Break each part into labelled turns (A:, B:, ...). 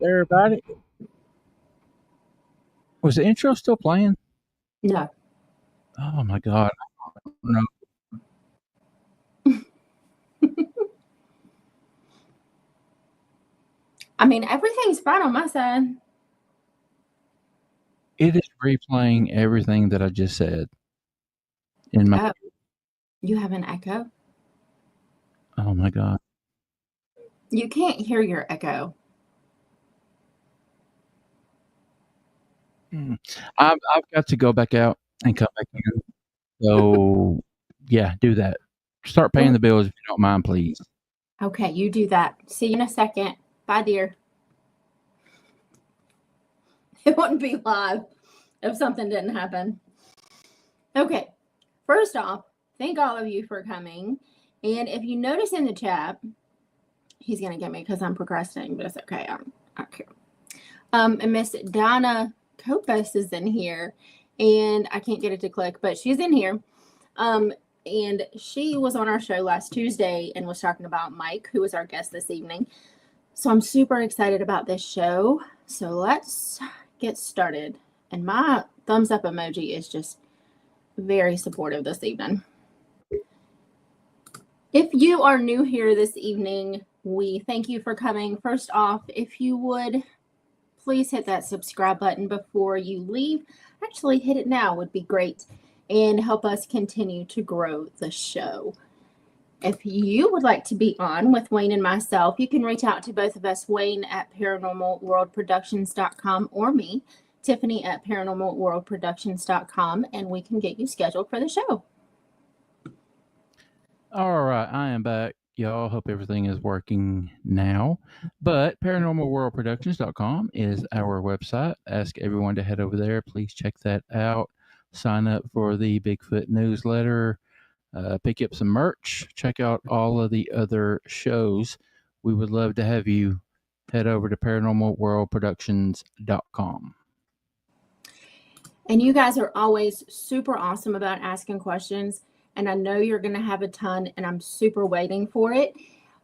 A: everybody. Was the intro still playing?
B: No.
A: Oh my God. No.
B: I mean, everything's fine on my side.
A: It is replaying everything that I just said. In my
B: You have an echo?
A: Oh my God.
B: You can't hear your echo.
A: I've got to go back out and come back in. So yeah, do that. Start paying the bills if you don't mind, please.
B: Okay, you do that. See you in a second. Bye, dear. It wouldn't be live if something didn't happen. Okay, first off, thank all of you for coming. And if you notice in the chat, he's going to get me because I'm procrastinating, but it's okay. I don't care. And Miss Donna Copus is in here, and I can't get it to click, but she's in here. And she was on our show last Tuesday and was talking about Mike, who was our guest this evening. So I'm super excited about this show. So let's get started. And my thumbs up emoji is just very supportive this evening. If you are new here this evening, we thank you for coming. First off, if you would please hit that subscribe button before you leave. Actually, hit it now would be great and help us continue to grow the show. If you would like to be on with Wayne and myself, you can reach out to both of us, Wayne at paranormalworldproductions.com or me, Tiffany at paranormalworldproductions.com, and we can get you scheduled for the show.
A: All right, I am back. Y'all, hope everything is working now. But paranormalworldproductions.com is our website. Ask everyone to head over there. Please check that out. Sign up for the Bigfoot newsletter. Pick up some merch. Check out all of the other shows. We would love to have you head over to paranormalworldproductions.com.
B: And you guys are always super awesome about asking questions. And I know you're going to have a ton, and I'm super waiting for it.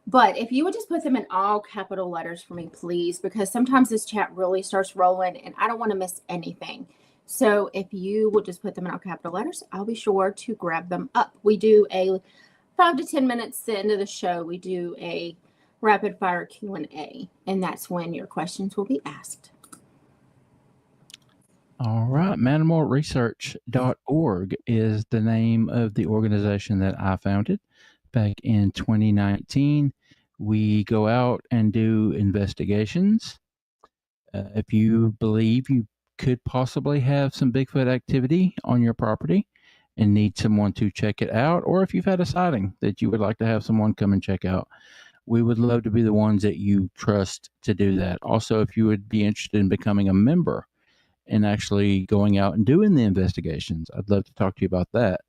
B: But if you would just put them in all capital letters for me, please, because sometimes this chat really starts rolling, and I don't want to miss anything. So if you would just put them in all capital letters, I'll be sure to grab them up. We do a 5 to 10 minutes into the show. We do a rapid fire Q&A, and that's when your questions will be asked.
A: All right. Manimalresearch.org is the name of the organization that I founded back in 2019. We go out and do investigations. If you believe you could possibly have some Bigfoot activity on your property and need someone to check it out, or if you've had a sighting that you would like to have someone come and check out, we would love to be the ones that you trust to do that. Also, if you would be interested in becoming a member and actually going out and doing the investigations, I'd love to talk to you about that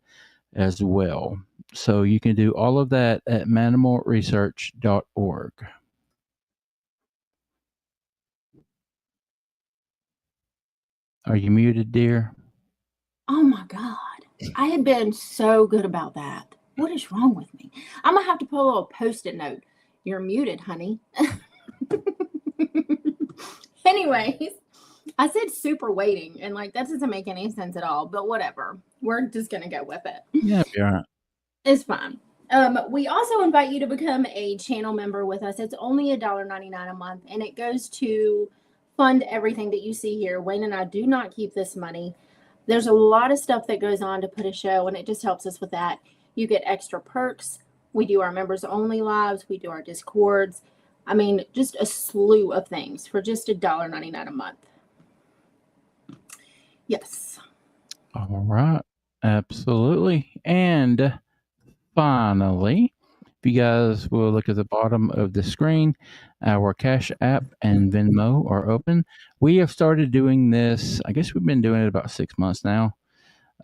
A: as well. So you can do all of that at manimalresearch.org. Are you muted, dear?
B: Oh my God. I had been so good about that. What is wrong with me? I'm going to have to put a little post-it note. You're muted, honey. Anyways, I said super waiting, and like that doesn't make any sense at all, but whatever. We're just going to go with it.
A: Yeah, you're right.
B: It's fine. We also invite you to become a channel member with us. It's only $1.99 a month, and it goes to fund everything that you see here. Wayne and I do not keep this money. There's a lot of stuff that goes on to put a show, and it just helps us with that. You get extra perks. We do our members only lives. We do our Discords. I mean, just a slew of things for just $1.99 a month. Yes.
A: All right. Absolutely. And finally, if you guys will look at the bottom of the screen, our Cash App and Venmo are open. We have started doing this. I guess we've been doing it about 6 months now.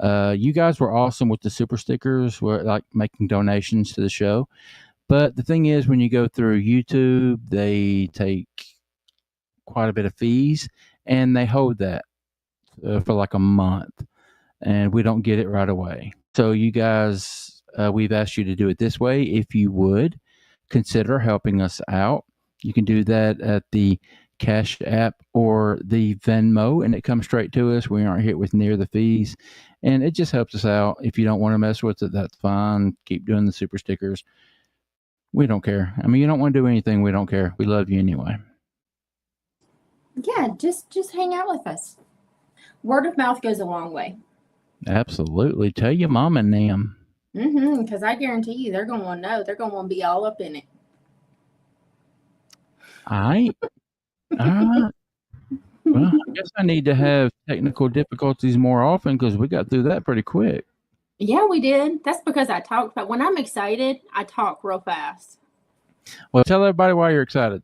A: You guys were awesome with the super stickers. We're like making donations to the show. But the thing is, when you go through YouTube, they take quite a bit of fees, and they hold that for like a month, and we don't get it right away. So you guys, we've asked you to do it this way. If you would consider helping us out, you can do that at the Cash App or the Venmo, and it comes straight to us. We aren't hit with near the fees, and it just helps us out. If you don't want to mess with it, that's fine. Keep doing the super stickers. We don't care. I mean, you don't want to do anything, we don't care. We love you anyway.
B: Yeah, just hang out with us. Word of mouth goes a long way.
A: Absolutely. Tell your mom and them.
B: Because I guarantee you they're going to want to know. They're going to want to be all up in it.
A: Well, I guess I need to have technical difficulties more often because we got through that pretty quick.
B: Yeah, we did. That's because I talked. But when I'm excited, I talk real fast.
A: Well, tell everybody why you're excited.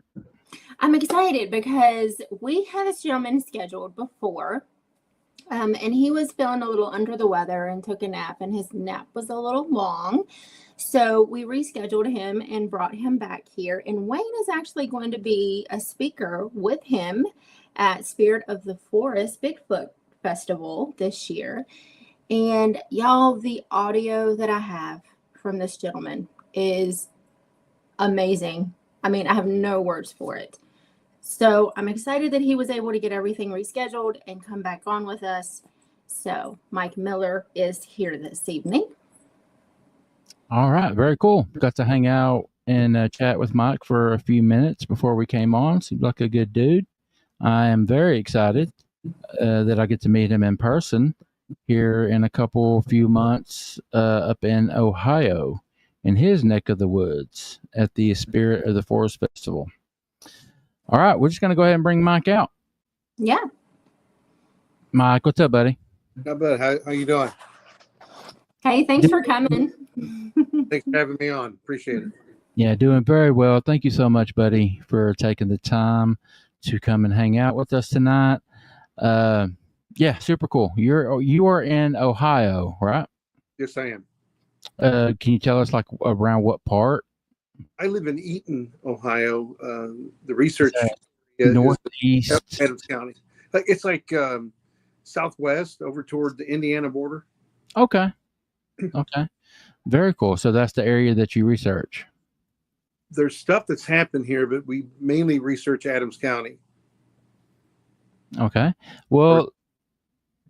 B: I'm excited because we had this gentleman scheduled before, and he was feeling a little under the weather and took a nap, and his nap was a little long. So we rescheduled him and brought him back here. And Wayne is actually going to be a speaker with him at Spirit of the Forest Bigfoot Festival this year. And y'all, the audio that I have from this gentleman is amazing. I mean, I have no words for it. So I'm excited that he was able to get everything rescheduled and come back on with us. So Mike Miller is here this evening.
A: All right. Very cool. Got to hang out and chat with Mike for a few minutes before we came on. Seems like a good dude. I am very excited that I get to meet him in person here in a few months up in Ohio, in his neck of the woods at the Spirit of the Forest Festival. All right, we're just going to go ahead and bring Mike out.
B: Yeah.
A: Mike, what's up, buddy?
C: Not bad. How you doing?
B: Hey, thanks for coming.
C: Thanks for having me on. Appreciate it.
A: Yeah, doing very well. Thank you so much, buddy, for taking the time to come and hang out with us tonight. Yeah, super cool. You are in Ohio, right?
C: Yes, I am.
A: Can you tell us like around what part?
C: I live in Eaton, Ohio. The research
A: Northeast
C: is Adams County. It's like southwest over toward the Indiana border.
A: Okay. Okay. Very cool. So that's the area that you research.
C: There's stuff that's happened here, but we mainly research Adams County.
A: Okay. Well,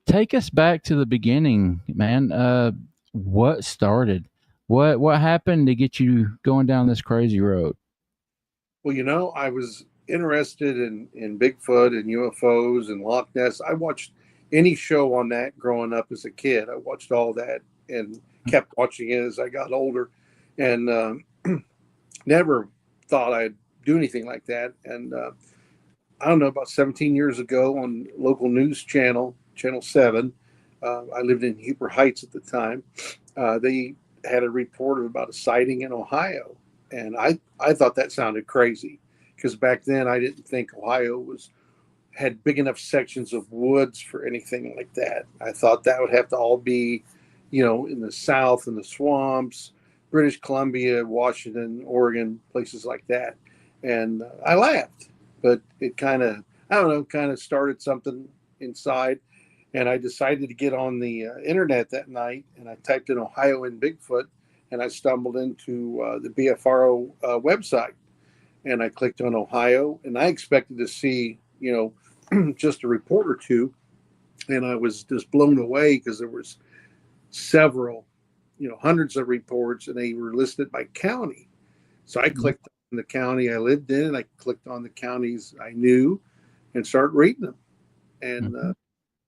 A: take us back to the beginning, man. What started? What happened to get you going down this crazy road?
C: Well, I was interested in Bigfoot and UFOs and Loch Ness. I watched any show on that growing up as a kid. I watched all that and kept watching it as I got older, and never thought I'd do anything like that. And I don't know, about 17 years ago on local news channel 7, I lived in Huber Heights at the time. They had a report about a sighting in Ohio. And I thought that sounded crazy because back then I didn't think Ohio had big enough sections of woods for anything like that. I thought that would have to all be, in the South, in the swamps, British Columbia, Washington, Oregon, places like that. And I laughed, but it kind of started something inside. And I decided to get on the internet that night, and I typed in Ohio and Bigfoot, and I stumbled into the BFRO website. And I clicked on Ohio, and I expected to see, just a report or two. And I was just blown away because there was several, hundreds of reports, and they were listed by county. So I clicked on the county I lived in, and I clicked on the counties I knew and started reading them. And,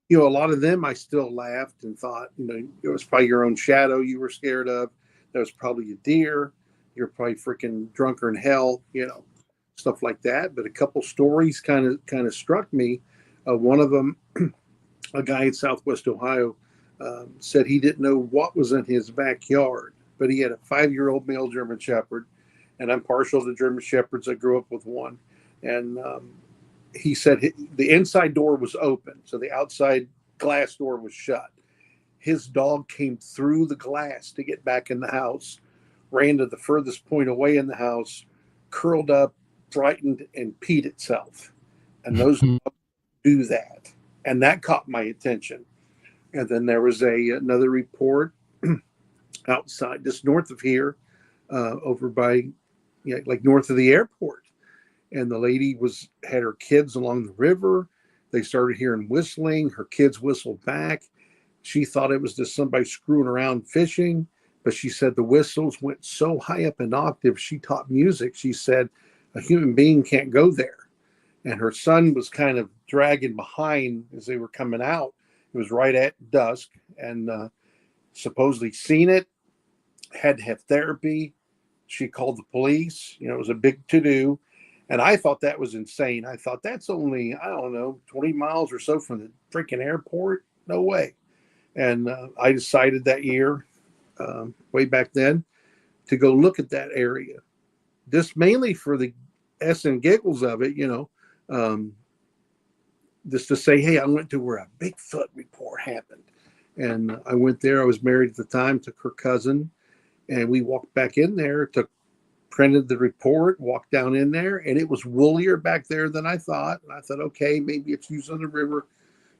C: a lot of them I still laughed and thought, it was probably your own shadow you were scared of. That was probably a deer. You're probably freaking drunker in hell, stuff like that. But a couple stories kind of struck me. One of them, a guy in Southwest Ohio, said he didn't know what was in his backyard, but he had a 5-year-old male German Shepherd, and I'm partial to German Shepherds. I grew up with one, and he said the inside door was open, so the outside glass door was shut. His dog came through the glass to get back in the house, ran to the furthest point away in the house, curled up, frightened, and peed itself. And those dogs do that. And that caught my attention. And then there was another report outside, just north of here, over by, like north of the airport. and the lady had her kids along the river. They started hearing whistling. Her kids whistled back. She thought it was just somebody screwing around fishing, but she said the whistles went so high up in octave. She taught music. She said a human being can't go there. And her son was kind of dragging behind as they were coming out. It was right at dusk, and supposedly seen it, had to have therapy. She called the police. You know, it was a big to-do. And I thought that was insane. I thought that's only, I don't know, 20 miles or so from the freaking airport. No way. And I decided that year, way back then, to go look at that area. Just mainly for the S and giggles of it, you know, just to say, hey, I went to where a Bigfoot report happened. And I went there. I was married at the time, took her cousin, and we walked back in there, printed the report, walked down in there, and it was woollier back there than I thought. And I thought, okay, maybe it's used on the river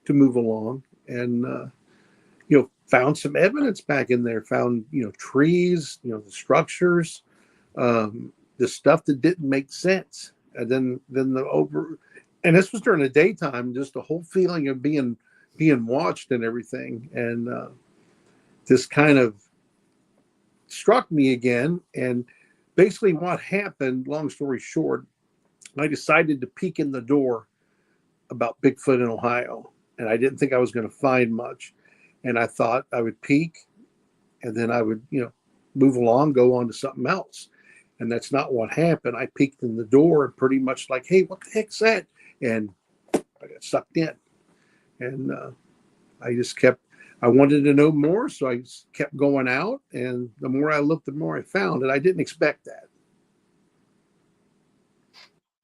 C: to move along. And, you know, found some evidence back in there, found, you know, trees, you know, the structures, the stuff that didn't make sense. And then and this was during the daytime, just the whole feeling of being watched and everything. And this kind of struck me again. And basically what happened, long story short, I decided to peek in the door about Bigfoot in Ohio. And I didn't think I was going to find much. And I thought I would peek, and then I would, you know, move along, go on to something else. And that's not what happened. I peeked in the door and pretty much like, hey, what the heck's that? And I got sucked in. And I wanted to know more, so I kept going out. And the more I looked, the more I found. And I didn't expect that.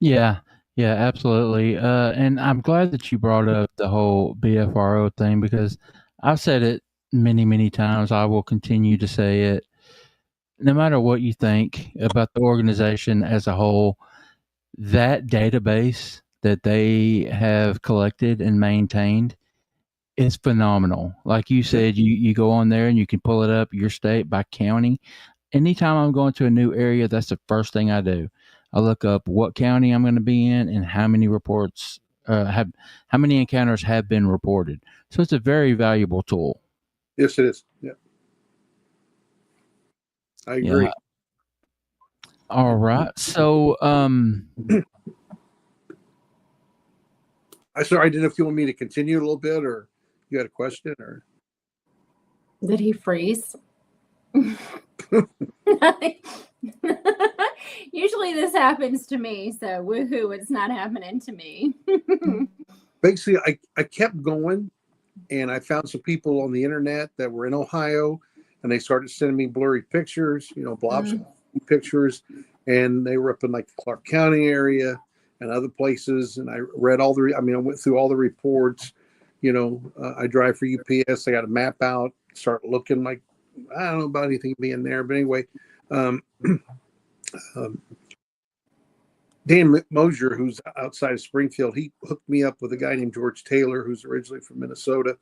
A: Yeah, yeah, absolutely. And I'm glad that you brought up the whole BFRO thing, because I've said it many, many times. I will continue to say it. No matter what you think about the organization as a whole, that database that they have collected and maintained is phenomenal. Like you said, you go on there and you can pull it up your state by county. Anytime I'm going to a new area, that's the first thing I do. I look up what county I'm going to be in and how many reports how many encounters have been reported. So it's a very valuable tool.
C: Yes, it is. Yeah. I agree.
A: Yeah. All right. So
C: I didn't know if you want me to continue a little bit, or you had a question, or
B: Did he freeze? Usually this happens to me, so woohoo, it's not happening to me.
C: basically I kept going, and I found some people on the internet that were in Ohio, and they started sending me blurry pictures, you know, blobs pictures, and they were up in like the Clark County area and other places. And I read I went through all the reports. You know, I drive for UPS. I got a map out, start looking, like, I don't know about anything being there, but anyway, Dan Mosier, who's outside of Springfield, he hooked me up with a guy named George Taylor, who's originally from Minnesota.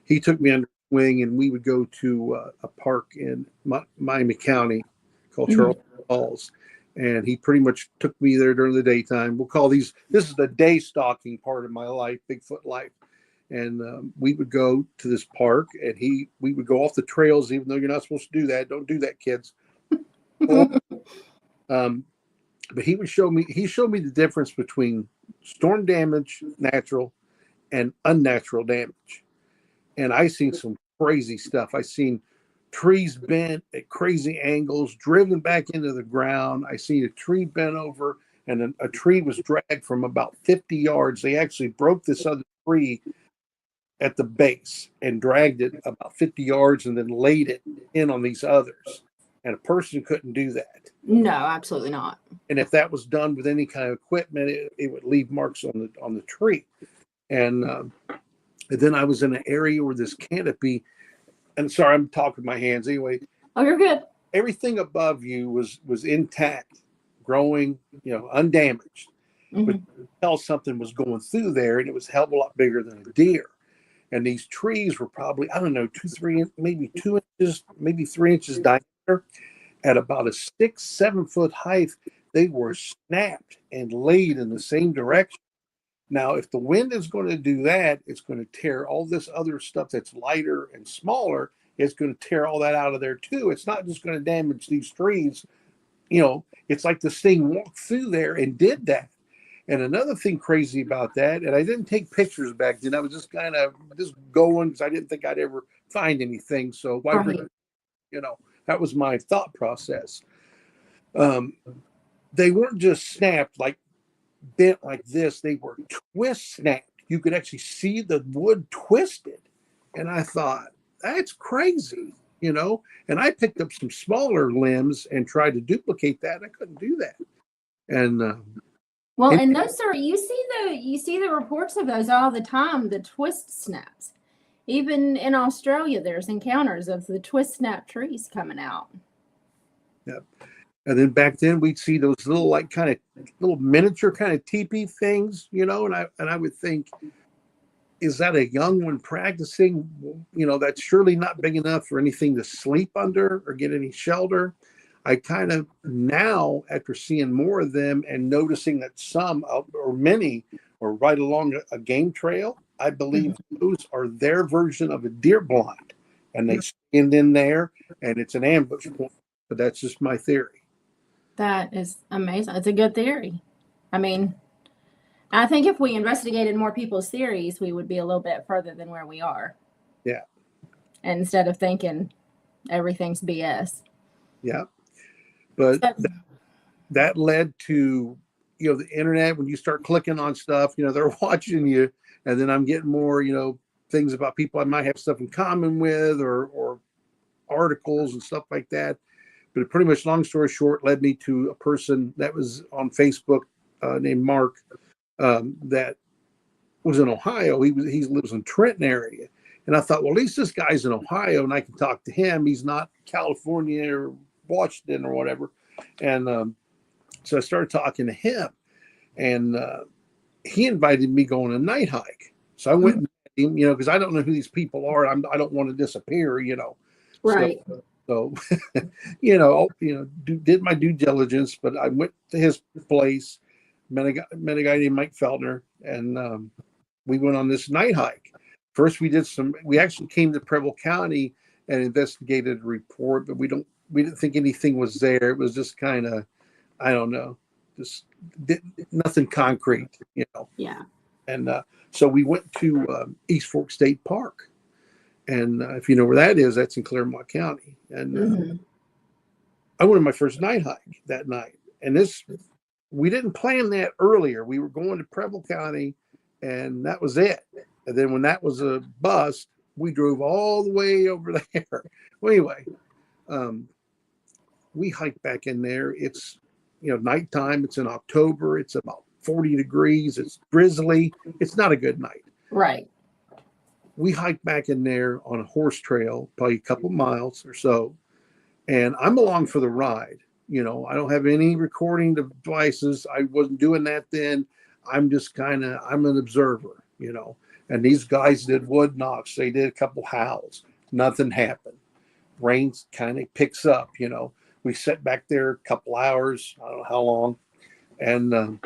C: He took me under his wing, and we would go to a park in Miami County called Charleston Falls. And he pretty much took me there during the daytime. This is the day stalking part of my life, Bigfoot life. And we would go to this park, and we would go off the trails, even though you're not supposed to do that. Don't do that, kids. But he showed me the difference between storm damage, natural, and unnatural damage. And I seen some crazy stuff. I seen trees bent at crazy angles, driven back into the ground. I seen a tree bent over, and a tree was dragged from about 50 yards. They actually broke this other tree at the base and dragged it about 50 yards and then laid it in on these others. And a person couldn't do that.
B: No, absolutely not.
C: And if that was done with any kind of equipment, it would leave marks on the tree. And then I was in an area where this canopy, and sorry, I'm talking with my hands anyway.
B: Oh, you're good.
C: Everything above you was intact, growing, you know, undamaged. But you could tell something was going through there, and it was a hell of a lot bigger than a deer. And these trees were probably, I don't know, maybe 2 inches, maybe 3 inches diameter, at about a 6-7 foot height. they were snapped and laid in the same direction. Now, if the wind is going to do that, it's going to tear all this other stuff that's lighter and smaller. It's going to tear all that out of there too. It's not just going to damage these trees. It's like this thing walked through there and did that. And another thing crazy about that, and I didn't take pictures back then. I was just kind of just going because I didn't think I'd ever find anything. So why bring, that was my thought process. They weren't just snapped, like bent like this. They were twist snapped. You could actually see the wood twisted. And I thought, that's crazy, And I picked up some smaller limbs and tried to duplicate that. I couldn't do that. And
B: and those are, you see the reports of those all the time, the twist snaps. Even in Australia, there's encounters of the twist snap trees coming out.
C: Yep. And then back then we'd see those little, like, kind of little miniature kind of teepee things, and I would think, is that a young one practicing? That's surely not big enough for anything to sleep under or get any shelter. I kind of now, after seeing more of them and noticing that some or many are right along a game trail, I believe those are their version of a deer blind, and they stand in there and it's an ambush point. But that's just my theory.
B: That is amazing. It's a good theory. I mean, I think if we investigated more people's theories, we would be a little bit further than where we are.
C: Yeah.
B: Instead of thinking everything's BS.
C: Yeah. But that led to, the internet. When you start clicking on stuff, they're watching you. And then I'm getting more, things about people I might have stuff in common with, or articles and stuff like that. But it pretty much, long story short, led me to a person that was on Facebook named Mark that was in Ohio. He lives in Trenton area. And I thought, well, at least this guy's in Ohio and I can talk to him. He's not California or Washington or whatever. And so I started talking to him, and he invited me to go on a night hike. So I went and met him, because I don't know who these people are. I don't want to disappear,
B: Right.
C: So, did my due diligence, but I went to his place, met a guy named Mike Feltner, and we went on this night hike. First, we actually came to Preble County and investigated a report, but we didn't think anything was there. It was just kind of, I don't know, just nothing concrete,
B: Yeah.
C: And so we went to East Fork State Park. And if you know where that is, that's in Claremont County. And I went on my first night hike that night. And we didn't plan that earlier. We were going to Preble County, and that was it. And then when that was a bust, we drove all the way over there. Well, anyway, we hiked back in there. It's, nighttime. It's in October. It's about 40 degrees. It's drizzly. It's not a good night.
B: Right.
C: We hiked back in there on a horse trail, probably a couple miles or so. And I'm along for the ride. I don't have any recording devices. I wasn't doing that then. I'm just I'm an observer, And these guys did wood knocks. They did a couple howls. Nothing happened. Rain kind of picks up, We sat back there a couple hours, I don't know how long, and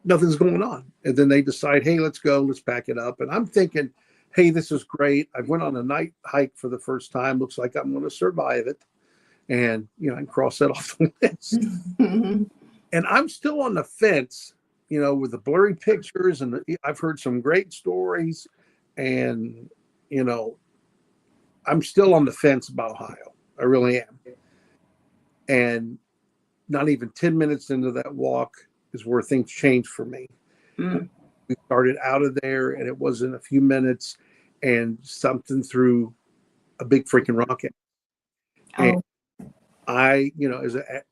C: nothing's going on. And then they decide, hey, let's go, let's pack it up. And I'm thinking, hey, this is great. I went on a night hike for the first time. Looks like I'm going to survive it. And, I can cross that off the list. And I'm still on the fence, with the blurry pictures. And I've heard some great stories. And, I'm still on the fence about Ohio. I really am. And not even 10 minutes into that walk is where things changed for me. We started out of there, and it wasn't a few minutes, and something threw a big freaking rocket. And I,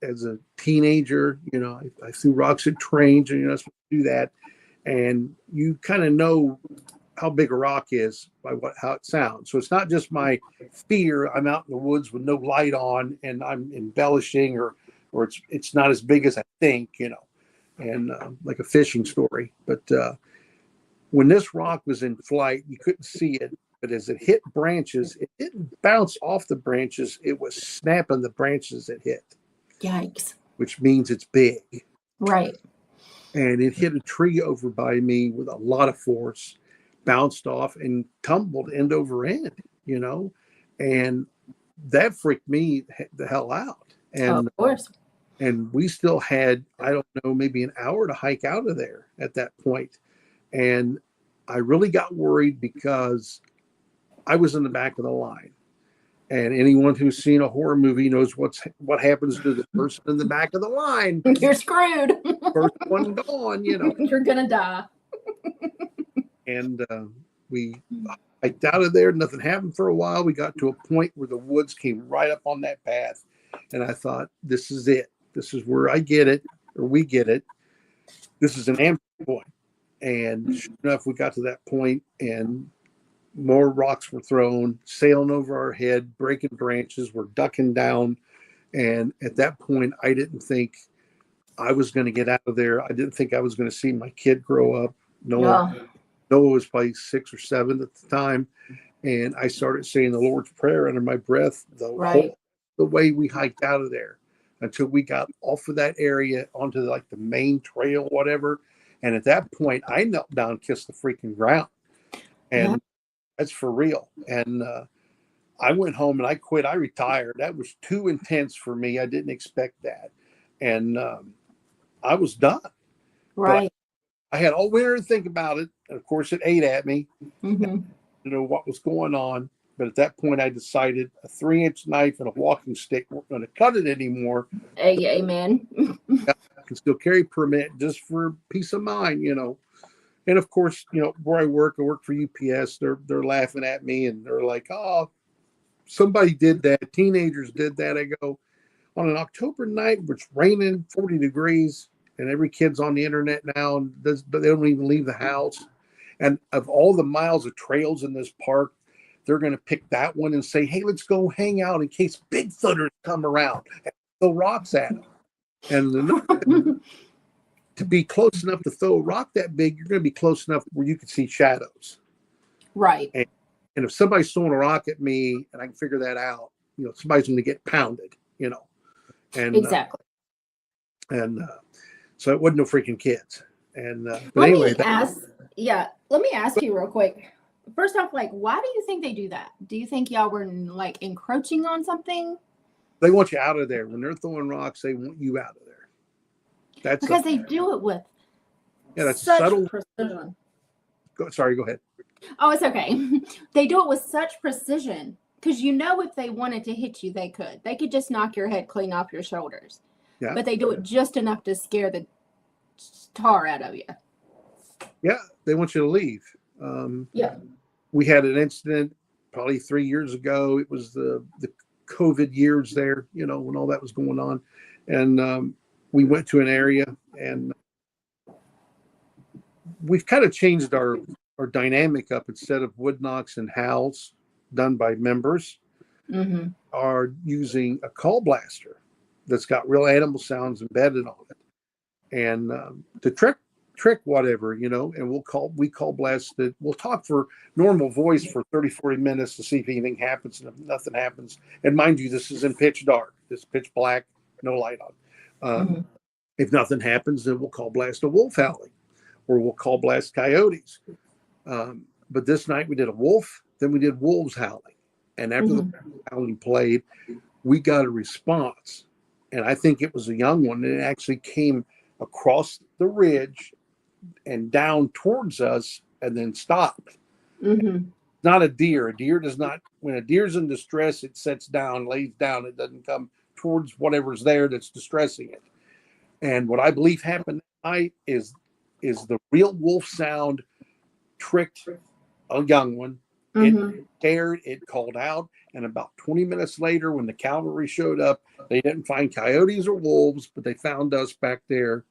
C: as a teenager, I threw rocks at trains, and you're not supposed to do that. And you kind of know how big a rock is by how it sounds. So it's not just my fear. I'm out in the woods with no light on, and I'm embellishing, or it's not as big as I think, and like a fishing story. But when this rock was in flight, you couldn't see it, but as it hit branches, it didn't bounce off the branches. It was snapping the branches it hit.
B: Yikes.
C: which means it's big.
B: Right.
C: And it hit a tree over by me with a lot of force, bounced off and tumbled end over end, you know, and that freaked me the hell out. And
B: of course.
C: And we still had, I don't know, maybe an hour to hike out of there at that point. And I really got worried because I was in the back of the line. And anyone who's seen a horror movie knows what happens to the person in the back of the line.
B: You're screwed.
C: First one gone, you know.
B: You're going to die.
C: And we hiked out of there. Nothing happened for a while. We got to a point where the woods came right up on that path. And I thought, this is it. This is where I get it, or we get it. This is an ambush point. And sure enough, we got to that point, and more rocks were thrown, sailing over our head, breaking branches. We're ducking down. And at that point, I didn't think I was going to get out of there. I didn't think I was going to see my kid grow up. Noah was probably 6 or 7 at the time. And I started saying the Lord's Prayer under my breath the way we hiked out of there until we got off of that area onto like the main trail, whatever. And at that point, I knelt down, kissed the freaking ground. And that's for real. And I went home and I quit. I retired. That was too intense for me. I didn't expect that. And I was done.
B: Right.
C: But I had all winter to think about it. And of course, it ate at me.
B: Mm-hmm.
C: To know what was going on. But at that point, I decided a 3-inch knife and a walking stick weren't going to cut it anymore.
B: Amen.
C: I can still carry permit just for peace of mind, you know. And of course, you know, where I work for UPS. They're laughing at me and they're like, "Oh, somebody did that. Teenagers did that." I go, on an October night, it's raining, 40 degrees, and every kid's on the internet now, but they don't even leave the house. And of all the miles of trails in this park, they're going to pick that one and say, "Hey, let's go hang out in case Bigfooters come around and throw rocks at them." And to be close enough to throw a rock that big, you're going to be close enough where you can see shadows.
B: Right.
C: And if somebody's throwing a rock at me and I can figure that out, you know, somebody's going to get pounded, you know. And
B: exactly.
C: So it wasn't no freaking kids. And but
B: let
C: anyway,
B: me ask you real quick. First off, like, why do you think they do that? Do you think y'all were like encroaching on something?
C: They want you out of there. When they're throwing rocks, they want you out of there. That's
B: because they do it with
C: that's
B: such
C: subtle
B: precision.
C: Sorry, go ahead.
B: Oh, it's okay. They do it with such precision because you know if they wanted to hit you, they could. They could just knock your head clean off your shoulders.
C: Yeah.
B: But they do it just enough to scare the tar out of you.
C: Yeah, they want you to leave. We had an incident probably 3 years ago. It was the COVID years there, you know, when all that was going on. And we went to an area and we've kind of changed our dynamic up. Instead of wood knocks and howls done by members, are using a call blaster that's got real animal sounds embedded on it. And to trick whatever, you know, and we call blast it. We'll talk for normal voice for 30-40 minutes to see if anything happens, and if nothing happens, and mind you, this is in pitch dark, this pitch black, no light on. If nothing happens, then we'll call blast a wolf howling, or we'll call blast coyotes. But this night we did a wolf, then we did wolves howling, and after the howling played, we got a response, and I think it was a young one, and it actually came across the ridge and down towards us and then stopped. Not a deer. A deer does not, when a deer's in distress, it sits down, lays down. It doesn't come towards whatever's there that's distressing it. And what I believe happened that night is the real wolf sound tricked a young one. It scared, it called out. And about 20 minutes later, when the cavalry showed up, they didn't find coyotes or wolves, but they found us back there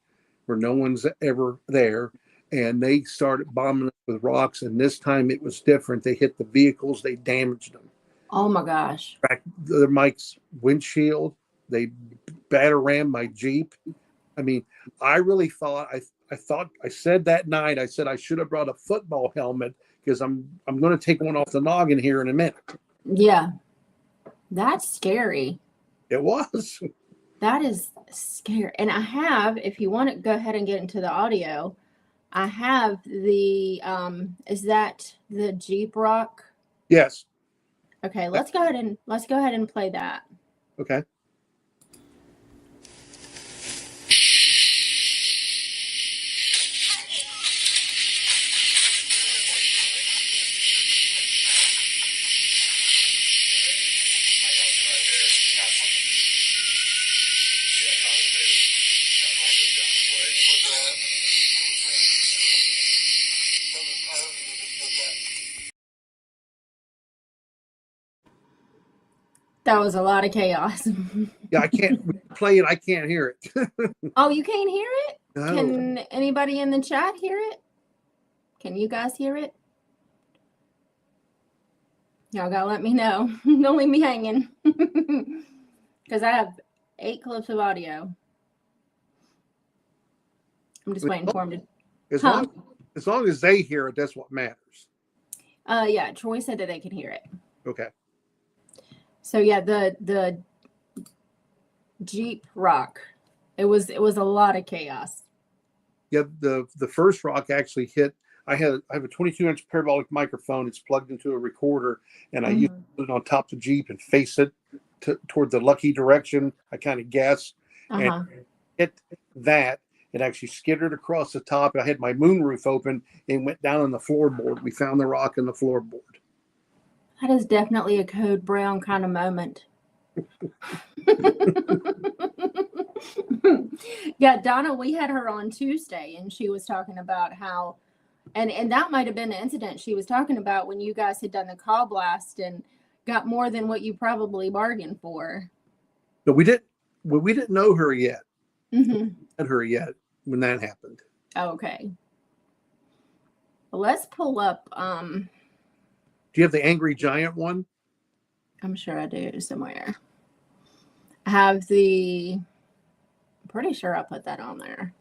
C: where no one's ever there. And they started bombing us with rocks. And this time it was different. They hit the vehicles. They damaged them.
B: Oh, my gosh.
C: Cracked Mike's windshield. They batter-rammed my Jeep. I mean, I really thought, I said that night, I said I should have brought a football helmet because I'm going to take one off the noggin here in a minute.
B: Yeah. That's scary.
C: It was.
B: That is scary. And I have, if you want to go ahead and get into the audio, I have the, is that the Jeep rock?
C: Yes.
B: Okay, let's go ahead and play that.
C: Okay.
B: That was a lot of chaos.
C: Yeah, I can't play it. I can't hear it.
B: Oh, you can't hear it?
C: No.
B: Can anybody in the chat hear it? Can you guys hear it? Y'all gotta let me know. Don't leave me hanging. Because I have 8 clips of audio. I'm just waiting for them to.
C: As long as they hear it, that's what matters.
B: Yeah, Troy said that they could hear it.
C: Okay.
B: So yeah, the Jeep rock. It was a lot of chaos.
C: Yeah, the first rock actually hit. I have a 22-inch parabolic microphone. It's plugged into a recorder, and I used to put it on top of the Jeep and face it toward the lucky direction. I kind of guess, and hit that. It actually skittered across the top. I had my moonroof open and went down on the floorboard. We found the rock in the floorboard.
B: That is definitely a Code Brown kind of moment. Yeah, Donna, we had her on Tuesday, and she was talking about how, and that might have been the incident she was talking about when you guys had done the call blast and got more than what you probably bargained for.
C: But we didn't know her yet.
B: Mm-hmm.
C: Her yet when that happened.
B: Okay. Well, let's pull up.
C: Do you have the Angry Giant one?
B: I'm sure I do somewhere. I have the. I'm pretty sure I put that on there.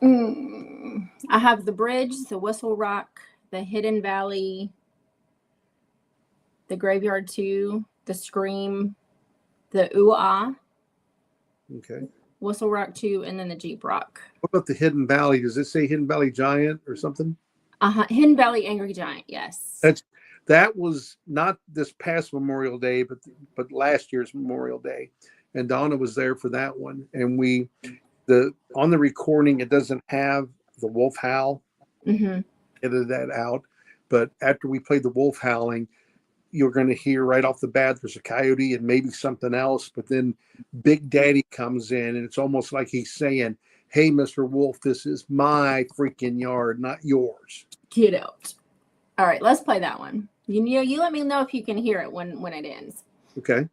B: I have the Bridge, the Whistle Rock, the Hidden Valley, the Graveyard 2, the Scream, the Ooh-Ah.
C: Okay.
B: Whistle Rock 2, and then the Jeep Rock.
C: What about the Hidden Valley? Does it say Hidden Valley Giant or something?
B: Hidden Valley Angry Giant, yes.
C: That was not this past Memorial Day, but last year's Memorial Day, and Donna was there for that one. And on the recording, it doesn't have the wolf howl. Edited that out, but after we played the wolf howling, you're going to hear right off the bat there's a coyote and maybe something else, but then Big Daddy comes in, and it's almost like he's saying, "Hey, Mr. Wolf, this is my freaking yard, not yours.
B: Get out." All right, let's play that one. You let me know if you can hear it when it ends.
C: Okay.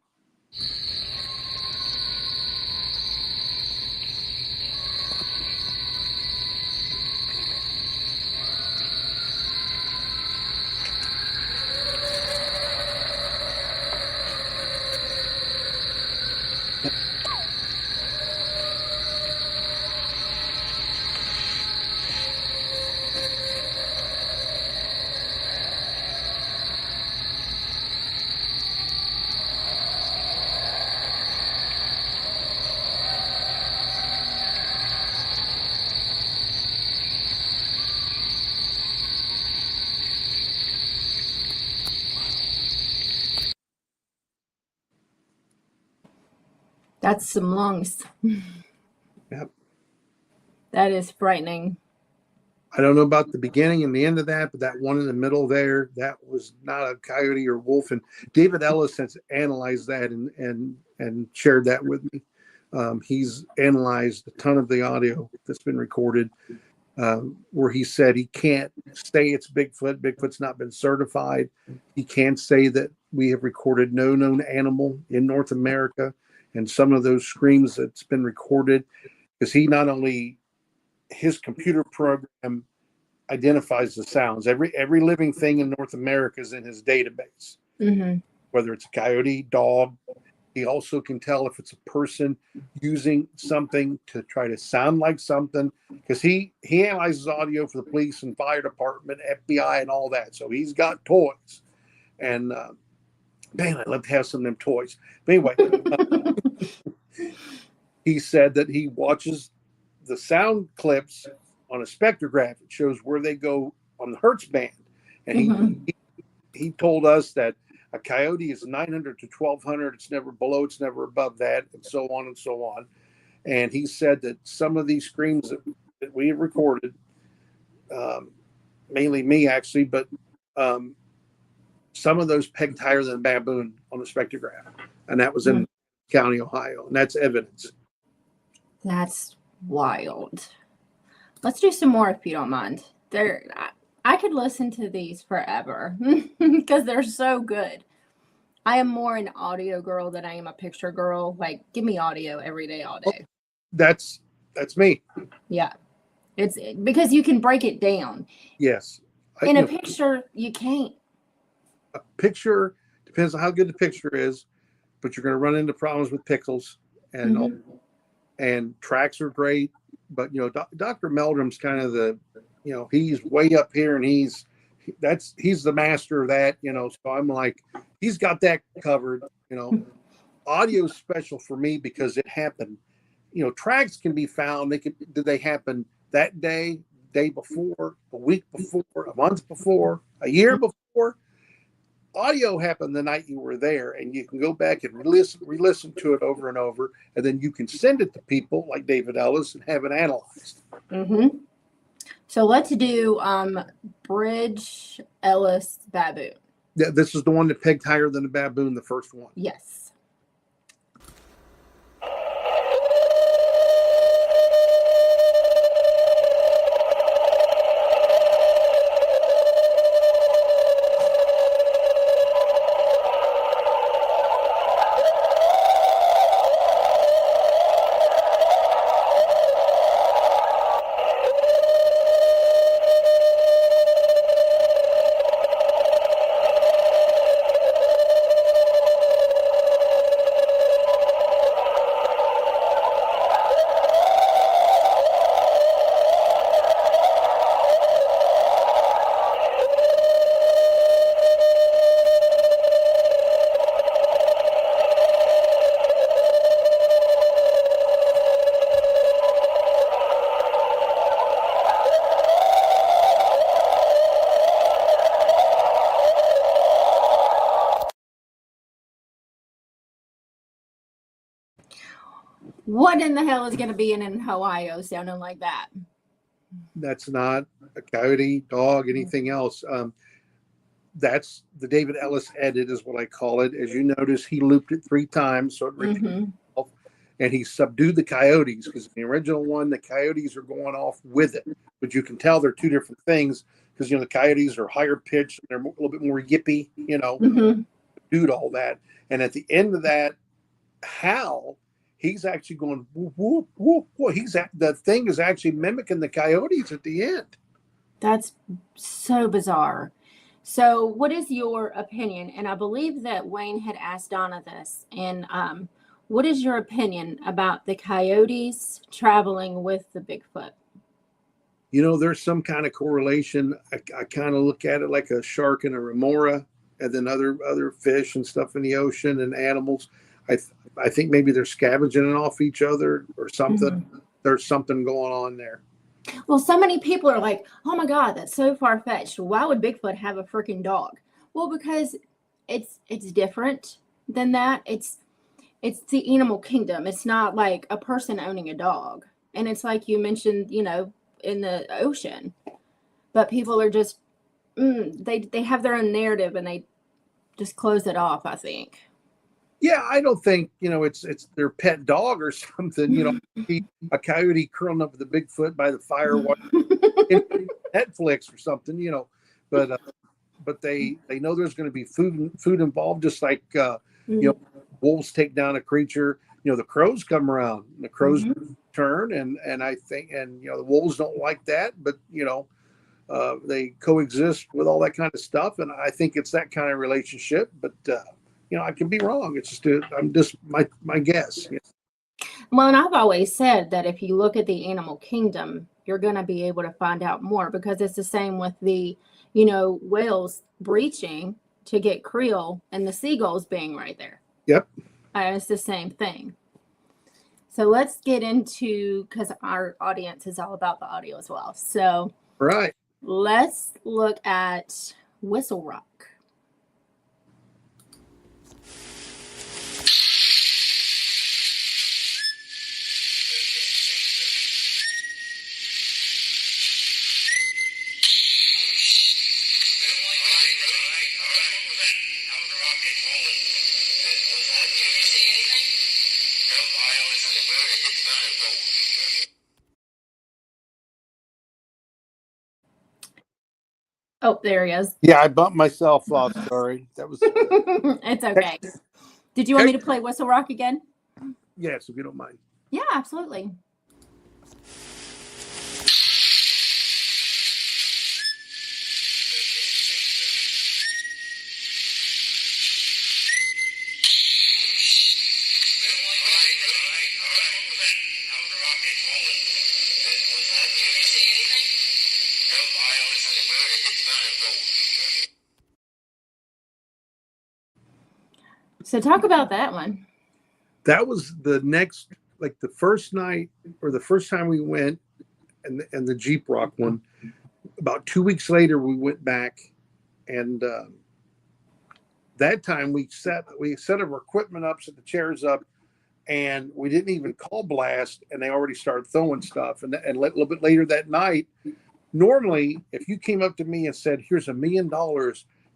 B: That's some lungs.
C: Yep.
B: That is frightening.
C: I don't know about the beginning and the end of that, but that one in the middle there, that was not a coyote or wolf. And David Ellis has analyzed that and shared that with me. He's analyzed a ton of the audio that's been recorded, where he said he can't say it's Bigfoot. Bigfoot's not been certified. He can't say that we have recorded no known animal in North America. And some of those screams that's been recorded, because he not only, his computer program identifies the sounds. Every living thing in North America is in his database, whether it's a coyote, dog. He also can tell if it's a person using something to try to sound like something, because he analyzes audio for the police and fire department, FBI, and all that. So he's got toys. And Man, I'd love to have some of them toys. But anyway, he said that he watches the sound clips on a spectrograph. It shows where they go on the Hertz band. And he told us that a coyote is 900 to 1200. It's never below, it's never above that, and so on and so on. And he said that some of these screams that we have recorded, mainly me actually, but some of those pegged higher than a baboon on the spectrograph. And that was in County, Ohio. And that's evidence.
B: That's wild. Let's do some more if you don't mind. I could listen to these forever because they're so good. I am more an audio girl than I am a picture girl. Like, give me audio every day, all day.
C: That's me.
B: Yeah. It's because you can break it down.
C: Yes.
B: In a picture, you can't.
C: A picture depends on how good the picture is, but you're going to run into problems with pixels and tracks are great. But, Dr. Meldrum's kind of he's way up here and he's the master of that, so I'm like, he's got that covered. Audio's special for me because it happened. Tracks can be found. Did they happen that day before, a week before, a month before, a year before? Audio happened the night you were there, and you can go back and re-listen to it over and over, and then you can send it to people like David Ellis and have it analyzed.
B: So let's do Bridge Ellis baboon.
C: Yeah, this is the one that pegged higher than a baboon, the first one.
B: Yes. What in the hell is going to be in Ohio sounding like that?
C: That's not a coyote, dog, anything else. That's the David Ellis edit is what I call it. As you notice, he looped it 3 times, so it repeats itself, and he subdued the coyotes, because in the original one, the coyotes are going off with it. But you can tell they're 2 different things, because, the coyotes are higher pitched, they're a little bit more yippy, subdued all that. And at the end of that howl, he's actually going whoop, whoop, whoop, whoop. The thing is actually mimicking the coyotes at the end.
B: That's so bizarre. So what is your opinion? And I believe that Wayne had asked Donna this. And what is your opinion about the coyotes traveling with the Bigfoot?
C: There's some kind of correlation. I kind of look at it like a shark and a remora, and then other fish and stuff in the ocean and animals. I think maybe they're scavenging off each other or something. There's something going on there.
B: Well, so many people are like, oh my God, that's so far-fetched. Why would Bigfoot have a freaking dog? Well, because it's different than that. It's the animal kingdom. It's not like a person owning a dog. And it's like you mentioned, in the ocean. But people are just, they have their own narrative and they just close it off, I think.
C: Yeah, I don't think, it's their pet dog or something, a coyote curling up with a Bigfoot by the fire watching Netflix or something, but they know there's going to be food involved, just like, wolves take down a creature, the crows come around, and the crows turn, and I think, the wolves don't like that, but, they coexist with all that kind of stuff. And I think it's that kind of relationship, but, I can be wrong. It's just my guess.
B: Well, and I've always said that if you look at the animal kingdom, you're going to be able to find out more, because it's the same with the, whales breaching. to get Creel and the seagulls being right there.
C: Yep.
B: It's the same thing. So let's get into, because our audience is all about the audio as well. So
C: Right.
B: let's look at Whistle Rock. Oh, there he is.
C: Yeah, I bumped myself off. Sorry. That was.
B: It's okay. Did you want me to play Whistle Rock again?
C: Yes, if you don't mind.
B: Yeah, absolutely. So talk about that one.
C: That was the next, like the first night or the first time we went, and the Jeep Rock one. About 2 weeks later, we went back, and that time we set our equipment up, set the chairs up, and we didn't even call blast, and they already started throwing stuff. And a little bit later that night, normally if you came up to me and said, "Here's $1 million,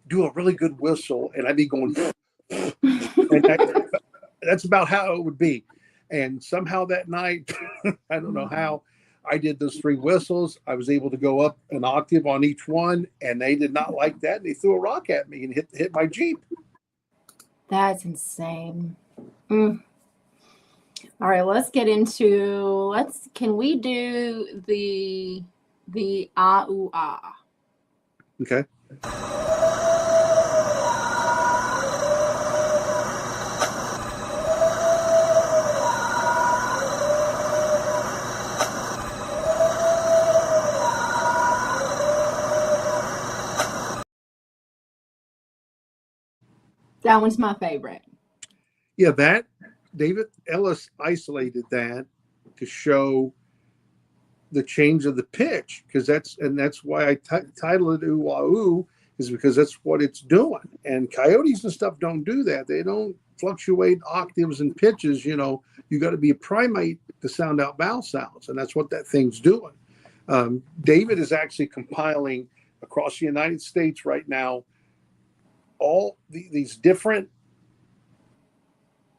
C: do a really good whistle," and I'd be going. And that's about how it would be. And somehow that night, I don't know how, I did those 3 whistles. I was able to go up an octave on each one, and they did not like that. They threw a rock at me and hit my Jeep.
B: That's insane. All right, let's get into, can we do the ah ooh ah?
C: Okay.
B: That one's my favorite.
C: Yeah, that David Ellis isolated that to show the change of the pitch, because that's why I titled it "Ooh Wah Ooh," is because that's what it's doing. And coyotes and stuff don't do that. They don't fluctuate octaves and pitches. You know, you got to be a primate to sound out vowel sounds, and that's what that thing's doing. David is actually compiling across the United States right now all these different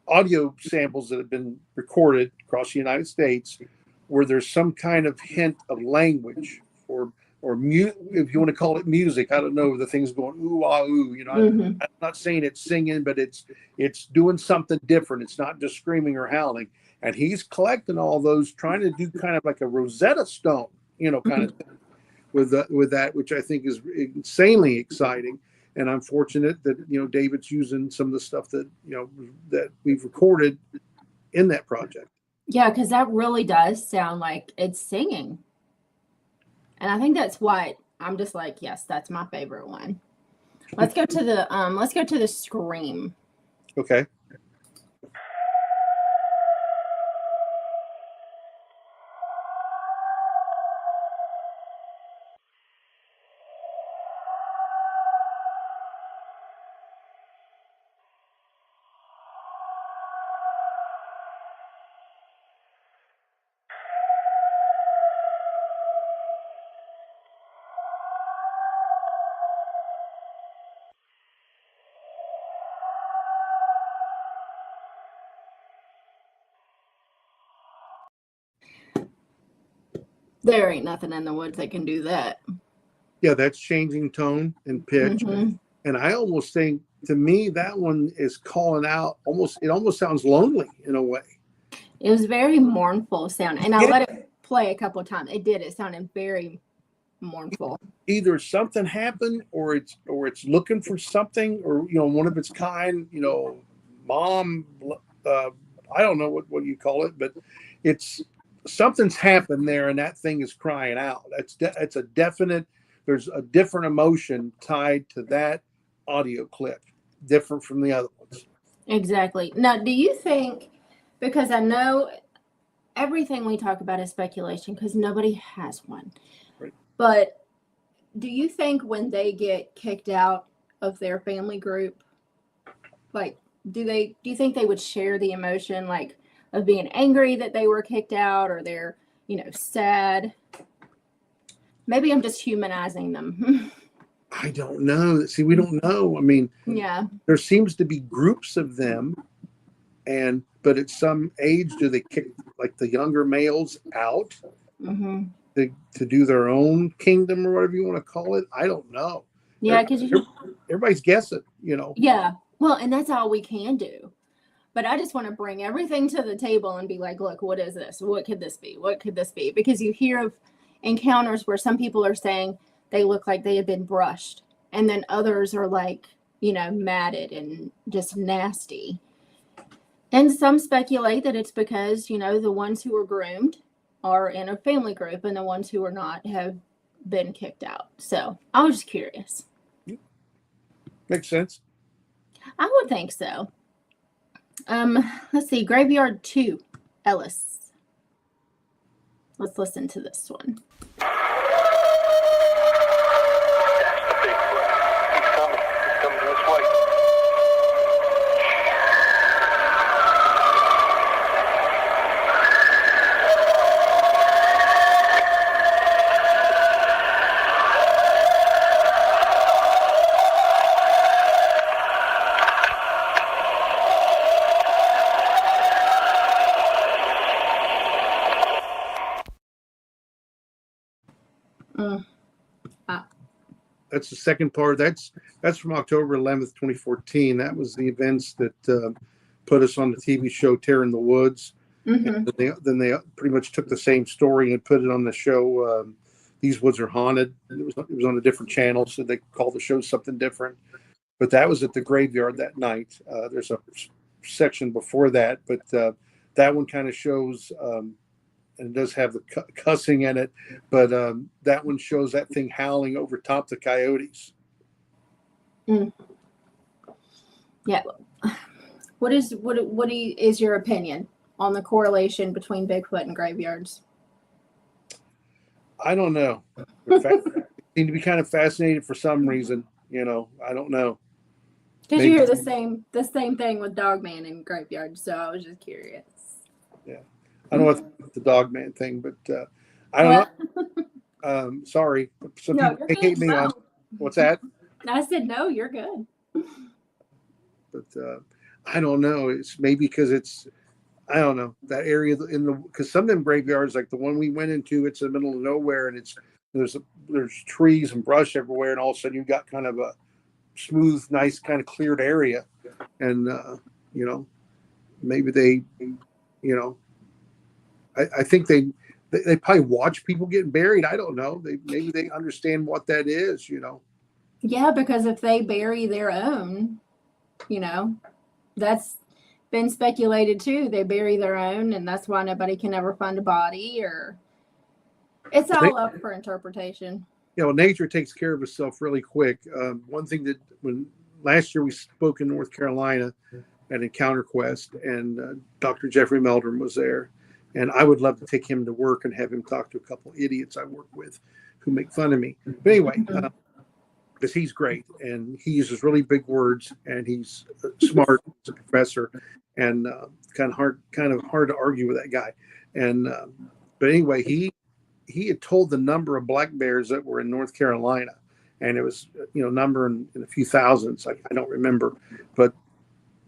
C: audio samples that have been recorded across the United States, where there's some kind of hint of language or if you want to call it music. I don't know, the thing's going ooh ah ooh. You know, I'm not saying it's singing, but it's doing something different. It's not just screaming or howling. And he's collecting all those, trying to do kind of like a Rosetta Stone, you know, kind of thing with that, which I think is insanely exciting. And I'm fortunate that, you know, David's using some of the stuff that, you know, that we've recorded in that project.
B: Yeah, because that really does sound like it's singing. And I think that's what I'm just like, yes, that's my favorite one. Let's go to the scream.
C: Okay.
B: There ain't nothing in the woods that can do that.
C: Yeah, that's changing tone and pitch. And I almost think, to me, that one is calling out it almost sounds lonely in a way.
B: It was very mournful sound. And I let it play a couple of times. It did. It sounded very mournful.
C: Either something happened or it's looking for something, or, you know, one of its kind, you know, mom, I don't know what you call it, but it's something's happened there, and that thing is crying out. It's a definite, there's a different emotion tied to that audio clip, different from the other ones.
B: Exactly. Now, do you think, because I know everything we talk about is speculation because nobody has one,
C: Right.
B: but do you think when they get kicked out of their family group, like, do you think they would share the emotion, like, of being angry that they were kicked out, or they're, sad? Maybe I'm just humanizing them.
C: I don't know. See, we don't know. I mean,
B: Yeah.
C: there seems to be groups of them, but at some age, do they kick like the younger males out
B: Mm-hmm.
C: to do their own kingdom or whatever you want to call it? I don't know.
B: Yeah, because
C: everybody's guessing,
B: Yeah. Well, and that's all we can do. But I just want to bring everything to the table and be like, look, what is this? What could this be? What could this be? Because you hear of encounters where some people are saying they look like they have been brushed. And then others are like, matted and just nasty. And some speculate that it's because, the ones who were groomed are in a family group and the ones who are not have been kicked out. So I was just curious.
C: Makes sense.
B: I would think so. Let's see. Graveyard 2, Ellis. Let's listen to this one.
D: That's the Bigfoot. He's coming. He's coming this way.
C: That's the second part. That's from October 11th, 2014. That was the events that put us on the TV show Terror in the Woods.
B: Mm-hmm.
C: Then they pretty much took the same story and put it on the show These Woods Are Haunted. It was on a different channel, so they called the show something different. But that was at the graveyard that night. There's a section before that, but that one kind of shows, and it does have the cussing in it, but that one shows that thing howling over top the coyotes.
B: Mm. Yeah. What is your opinion on the correlation between Bigfoot and graveyards?
C: I don't know. In fact, I seem to be kind of fascinated for some reason. I don't know.
B: Because you hear the same thing with Dogman and graveyard, so I was just curious.
C: Yeah, I don't know what the Dogman thing, but I don't know. Sorry, some people hate me on what's that?
B: I said no, you're good.
C: But I don't know. It's maybe because I don't know, that area because some of them graveyards, like the one we went into, it's in the middle of nowhere, and there's trees and brush everywhere, and all of a sudden you got kind of a smooth, nice, kind of cleared area, and maybe they, I think they probably watch people getting buried. I don't know. Maybe they understand what that is.
B: Yeah, because if they bury their own, that's been speculated too. They bury their own, and that's why nobody can ever find a body, or it's all up for interpretation.
C: Well, nature takes care of itself really quick. One thing that when last year we spoke in North Carolina at Encounter Quest, and Dr. Jeffrey Meldrum was there, and I would love to take him to work and have him talk to a couple idiots I work with who make fun of me. But anyway, because he's great and he uses really big words, and he's smart as a professor, and kind of hard to argue with that guy. And but anyway, he had told the number of black bears that were in North Carolina, and it was number in a few thousands. I don't remember, but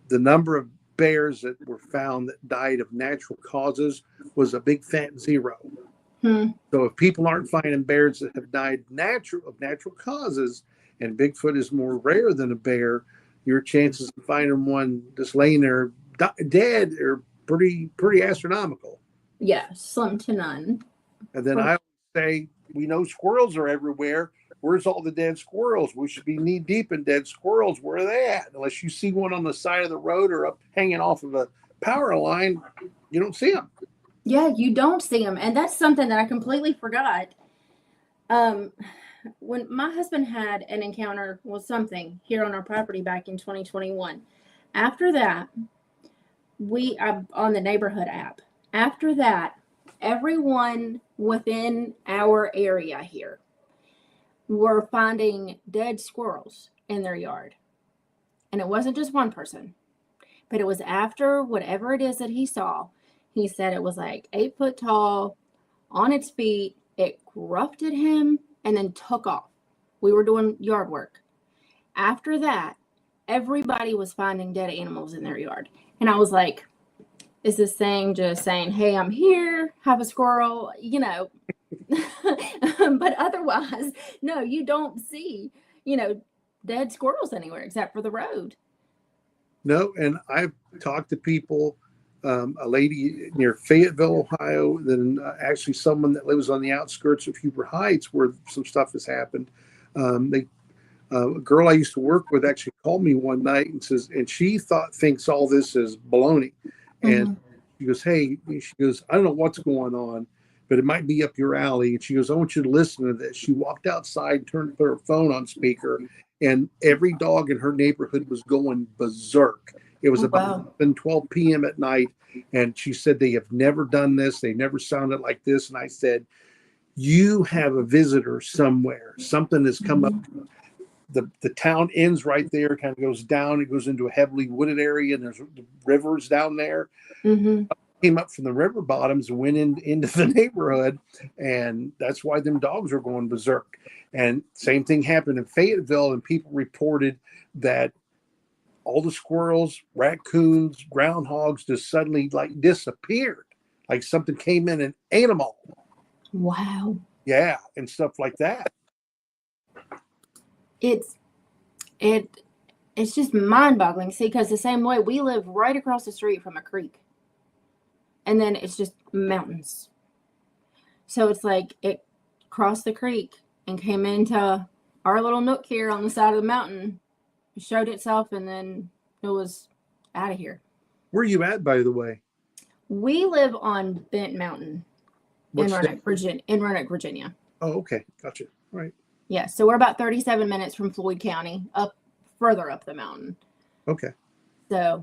C: the number of bears that were found that died of natural causes was a big fat zero. So if people aren't finding bears that have died of natural causes, and Bigfoot is more rare than a bear, your chances of finding one just laying there dead are pretty astronomical.
B: Yeah, slim to none.
C: And then I say, we know squirrels are everywhere. Where's all the dead squirrels? We should be knee deep in dead squirrels. Where are they at? Unless you see one on the side of the road or up hanging off of a power line, you don't see them.
B: Yeah, you don't see them. And that's something that I completely forgot. when my husband had an encounter with something here on our property back in 2021, after that, on the neighborhood app, after that, everyone within our area here were finding dead squirrels in their yard. And it wasn't just one person, but it was after whatever it is that he saw. He said it was like 8 foot tall, on its feet. It gruffed at him and then took off. We were doing yard work. After that, everybody was finding dead animals in their yard. And I was like, is this thing just saying, hey, I'm here, have a squirrel, you know? But otherwise, no, you don't see, you know, dead squirrels anywhere except for the road.
C: No, and I've talked to people, a lady near Fayetteville, Ohio, then actually someone that lives on the outskirts of Huber Heights where some stuff has happened. A girl I used to work with actually called me one night and says, and she thinks all this is baloney. And she goes, hey, she goes, I don't know what's going on, but it might be up your alley. And she goes, I want you to listen to this. She walked outside, put her phone on speaker, and every dog in her neighborhood was going berserk. It was about 12 p.m. at night. And she said, they have never done this. They never sounded like this. And I said, you have a visitor somewhere. Something has come up. The town ends right there, kind of goes down. It goes into a heavily wooded area, and there's the rivers down there. Came up from the river bottoms and went into the neighborhood, and that's why them dogs are going berserk. And same thing happened in Fayetteville, and people reported that all the squirrels, raccoons, groundhogs just suddenly like disappeared, like something came in and ate them all.
B: Wow.
C: Yeah, and stuff like that.
B: It's just mind-boggling. See, because the same way we live right across the street from a creek, and then it's just mountains. So it's like it crossed the creek and came into our little nook here on the side of the mountain, showed itself, and then it was out of here.
C: Where are you at, by the way?
B: We live on Bent Mountain in Roanoke, Virginia.
C: Oh, okay, gotcha. Right.
B: Yeah, so we're about 37 minutes from Floyd County, further up the mountain.
C: Okay.
B: So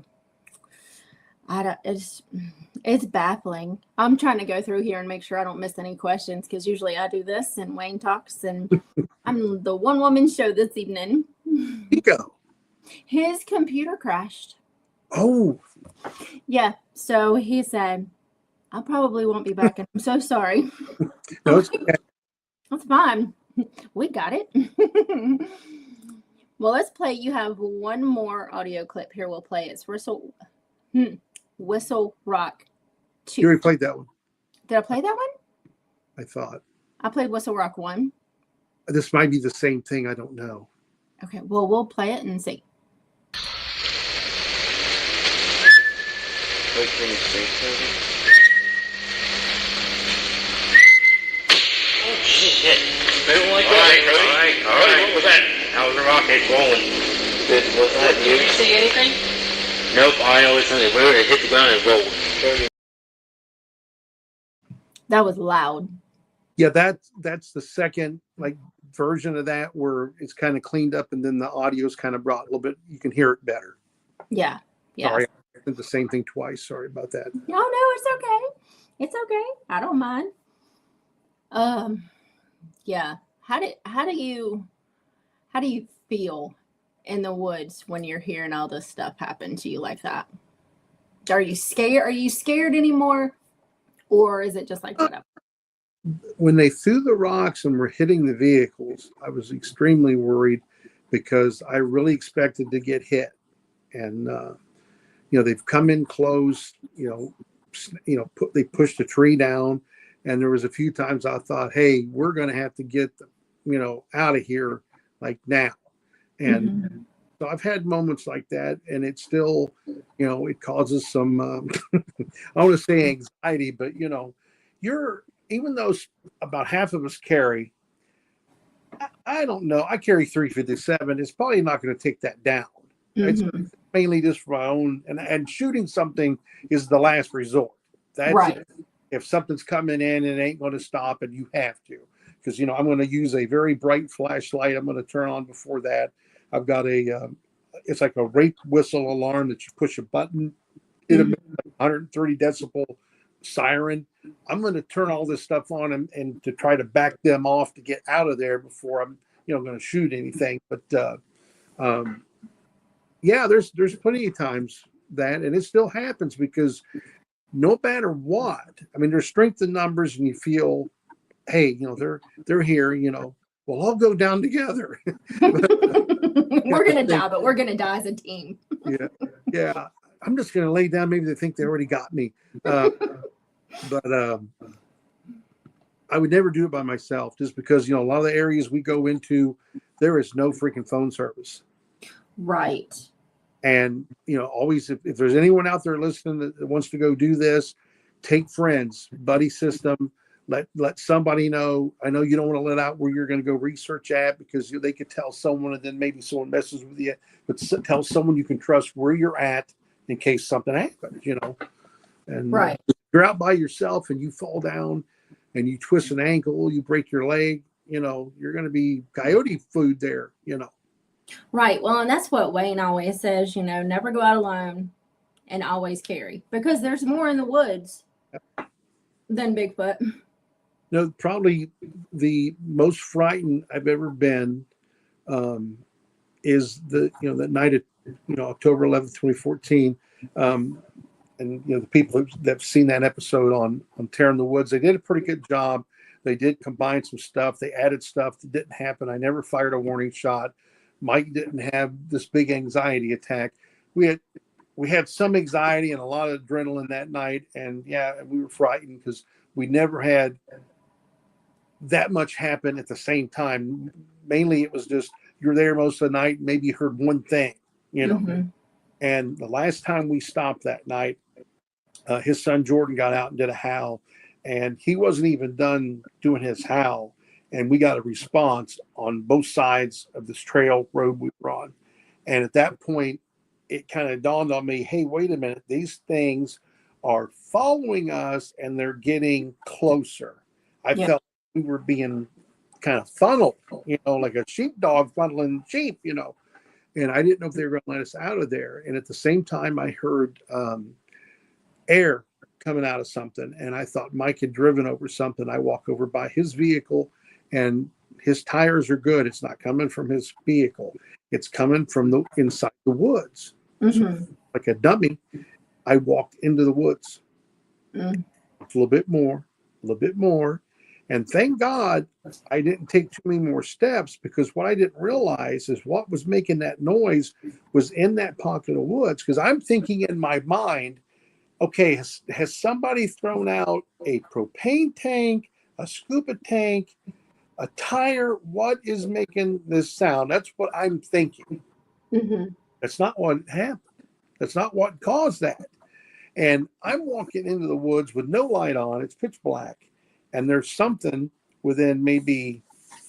B: it's baffling. I'm trying to go through here and make sure I don't miss any questions, because usually I do this and Wayne talks, and I'm the one-woman show this evening.
C: Nico.
B: His computer crashed.
C: Oh.
B: Yeah, so he said, I probably won't be back, and I'm so sorry.
C: No, it's okay.
B: That's fine. We got it. Well, let's play. You have one more audio clip here. We'll play it. It's Whistle Rock 2.
C: You already played that one.
B: Did I play that one?
C: I thought.
B: I played Whistle Rock 1.
C: This might be the same thing. I don't know.
B: Okay, well, we'll play it and see.
E: Oh, shit. They don't like that. All right. What was that? That was a rocket rolling. What's that? Did you see anything? Nope. I know it's in the river. It hit the ground and rolled.
B: That was loud.
C: Yeah, that's the second version of that where it's kind of cleaned up, and then the audio's kind of brought a little bit. You can hear it better.
B: Yeah.
C: Sorry, I did the same thing twice. Sorry about that.
B: No, it's okay. It's okay. I don't mind. Yeah. How do you feel in the woods when you're hearing all this stuff happen to you like that? Are you scared? Are you scared anymore? Or is it just like whatever?
C: When they threw the rocks and were hitting the vehicles, I was extremely worried because I really expected to get hit. And, they've come in close, they pushed a tree down. And there was a few times I thought, hey, we're going to have to get them, out of here like now. And so I've had moments like that, and it still, it causes some, I don't want to say anxiety, but, even though about half of us carry, I don't know, I carry 357. It's probably not going to take that down. It's mainly just for my own, and shooting something is the last resort. That's
B: right.
C: If something's coming in and it ain't going to stop, and you have to, because I'm going to use a very bright flashlight. I'm going to turn on before that. I've got it's like a rape whistle alarm that you push a button. It emits 130 decibel siren. I'm going to turn all this stuff on and to try to back them off to get out of there before I'm going to shoot anything. But yeah, there's plenty of times that, and it still happens because no matter what, I mean, there's strength in numbers, and you feel, hey, they're here. We'll all go down together.
B: We're gonna die, but we're gonna die as a team.
C: Yeah. I'm just gonna lay down. Maybe they think they already got me, but I would never do it by myself, just because a lot of the areas we go into, there is no freaking phone service.
B: Right.
C: And always, if there's anyone out there listening that wants to go do this, take friends, buddy system. Let somebody know. I know you don't want to let out where you're going to go research at, because they could tell someone, and then maybe someone messes with you. But tell someone you can trust where you're at in case something happens. And
B: right.
C: If you're out by yourself and you fall down and you twist an ankle, you break your leg. You're going to be coyote food there.
B: Right. Well, and that's what Wayne always says. Never go out alone, and always carry, because there's more in the woods than Bigfoot.
C: Probably the most frightened I've ever been is that night of October 11th, 2014. And the people that have seen that episode on Tear in the Woods, they did a pretty good job. They did combine some stuff. They added stuff that didn't happen. I never fired a warning shot. Mike didn't have this big anxiety attack. We had some anxiety and a lot of adrenaline that night, and we were frightened because we never had that much happen at the same time. Mainly it was just, you're there most of the night, maybe you heard one thing,
B: Mm-hmm.
C: And the last time we stopped that night, his son Jordan got out and did a howl, and he wasn't even done doing his howl, and we got a response on both sides of this trail road we were on. And at that point, it kind of dawned on me, hey, wait a minute, these things are following us and they're getting closer. I felt we were being kind of funneled, like a sheepdog funneling sheep, and I didn't know if they were going to let us out of there. And at the same time, I heard air coming out of something, and I thought Mike had driven over something. I walk over by his vehicle, and his tires are good. It's not coming from his vehicle. It's coming from the inside the woods.
B: Mm-hmm.
C: So, like a dummy, I walked into the woods. A little bit more. And thank God I didn't take too many more steps, because what I didn't realize is what was making that noise was in that pocket of woods. Because I'm thinking in my mind, okay, has somebody thrown out a propane tank, a scuba tank, a tire? What is making this sound? That's what I'm thinking.
B: Mm-hmm.
C: That's not what happened. That's not what caused that. And I'm walking into the woods with no light on. It's pitch black. And there's something within maybe,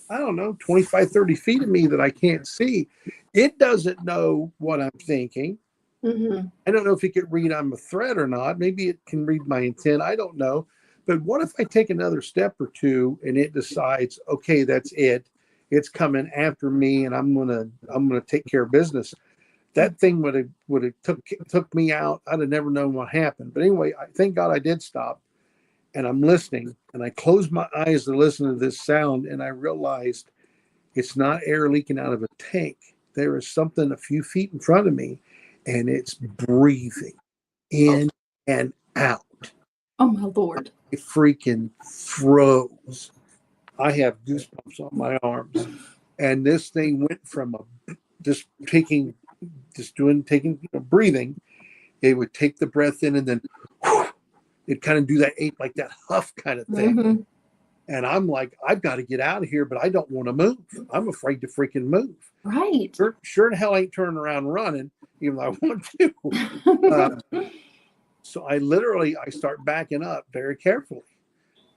C: 25, 30 feet of me that I can't see. It doesn't know what I'm thinking.
B: Mm-hmm.
C: I don't know if it could read I'm a threat or not. Maybe it can read my intent. I don't know. But what if I take another step or two and it decides, okay, that's it. It's coming after me, and I'm gonna take care of business. That thing would have took me out. I'd have never known what happened. But anyway, thank God I did stop, and I'm listening. And I closed my eyes to listen to this sound, and I realized it's not air leaking out of a tank. There is something a few feet in front of me, and it's breathing in and out.
B: Oh my Lord!
C: It freaking froze. I have goosebumps on my arms, and this thing went from breathing. It would take the breath in, and then it'd kind of do that like that huff kind of thing.
B: Mm-hmm.
C: And I'm like, I've got to get out of here, but I don't want to move. I'm afraid to freaking move.
B: Right.
C: Sure in hell ain't turning around and running, even though I want to. So I start backing up very carefully,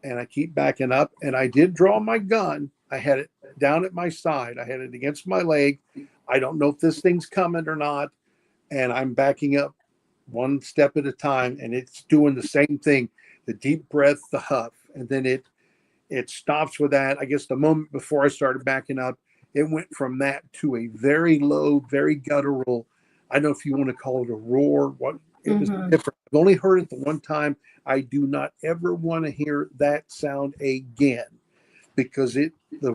C: and I keep backing up, and I did draw my gun. I had it down at my side. I had it against my leg. I don't know if this thing's coming or not. And I'm backing up one step at a time, and it's doing the same thing. The deep breath, the huff, and then it stops with that. I guess the moment before I started backing up, it went from that to a very low, very guttural. I don't know if you want to call it a roar. What it was different. I've only heard it the one time. I do not ever want to hear that sound again, because the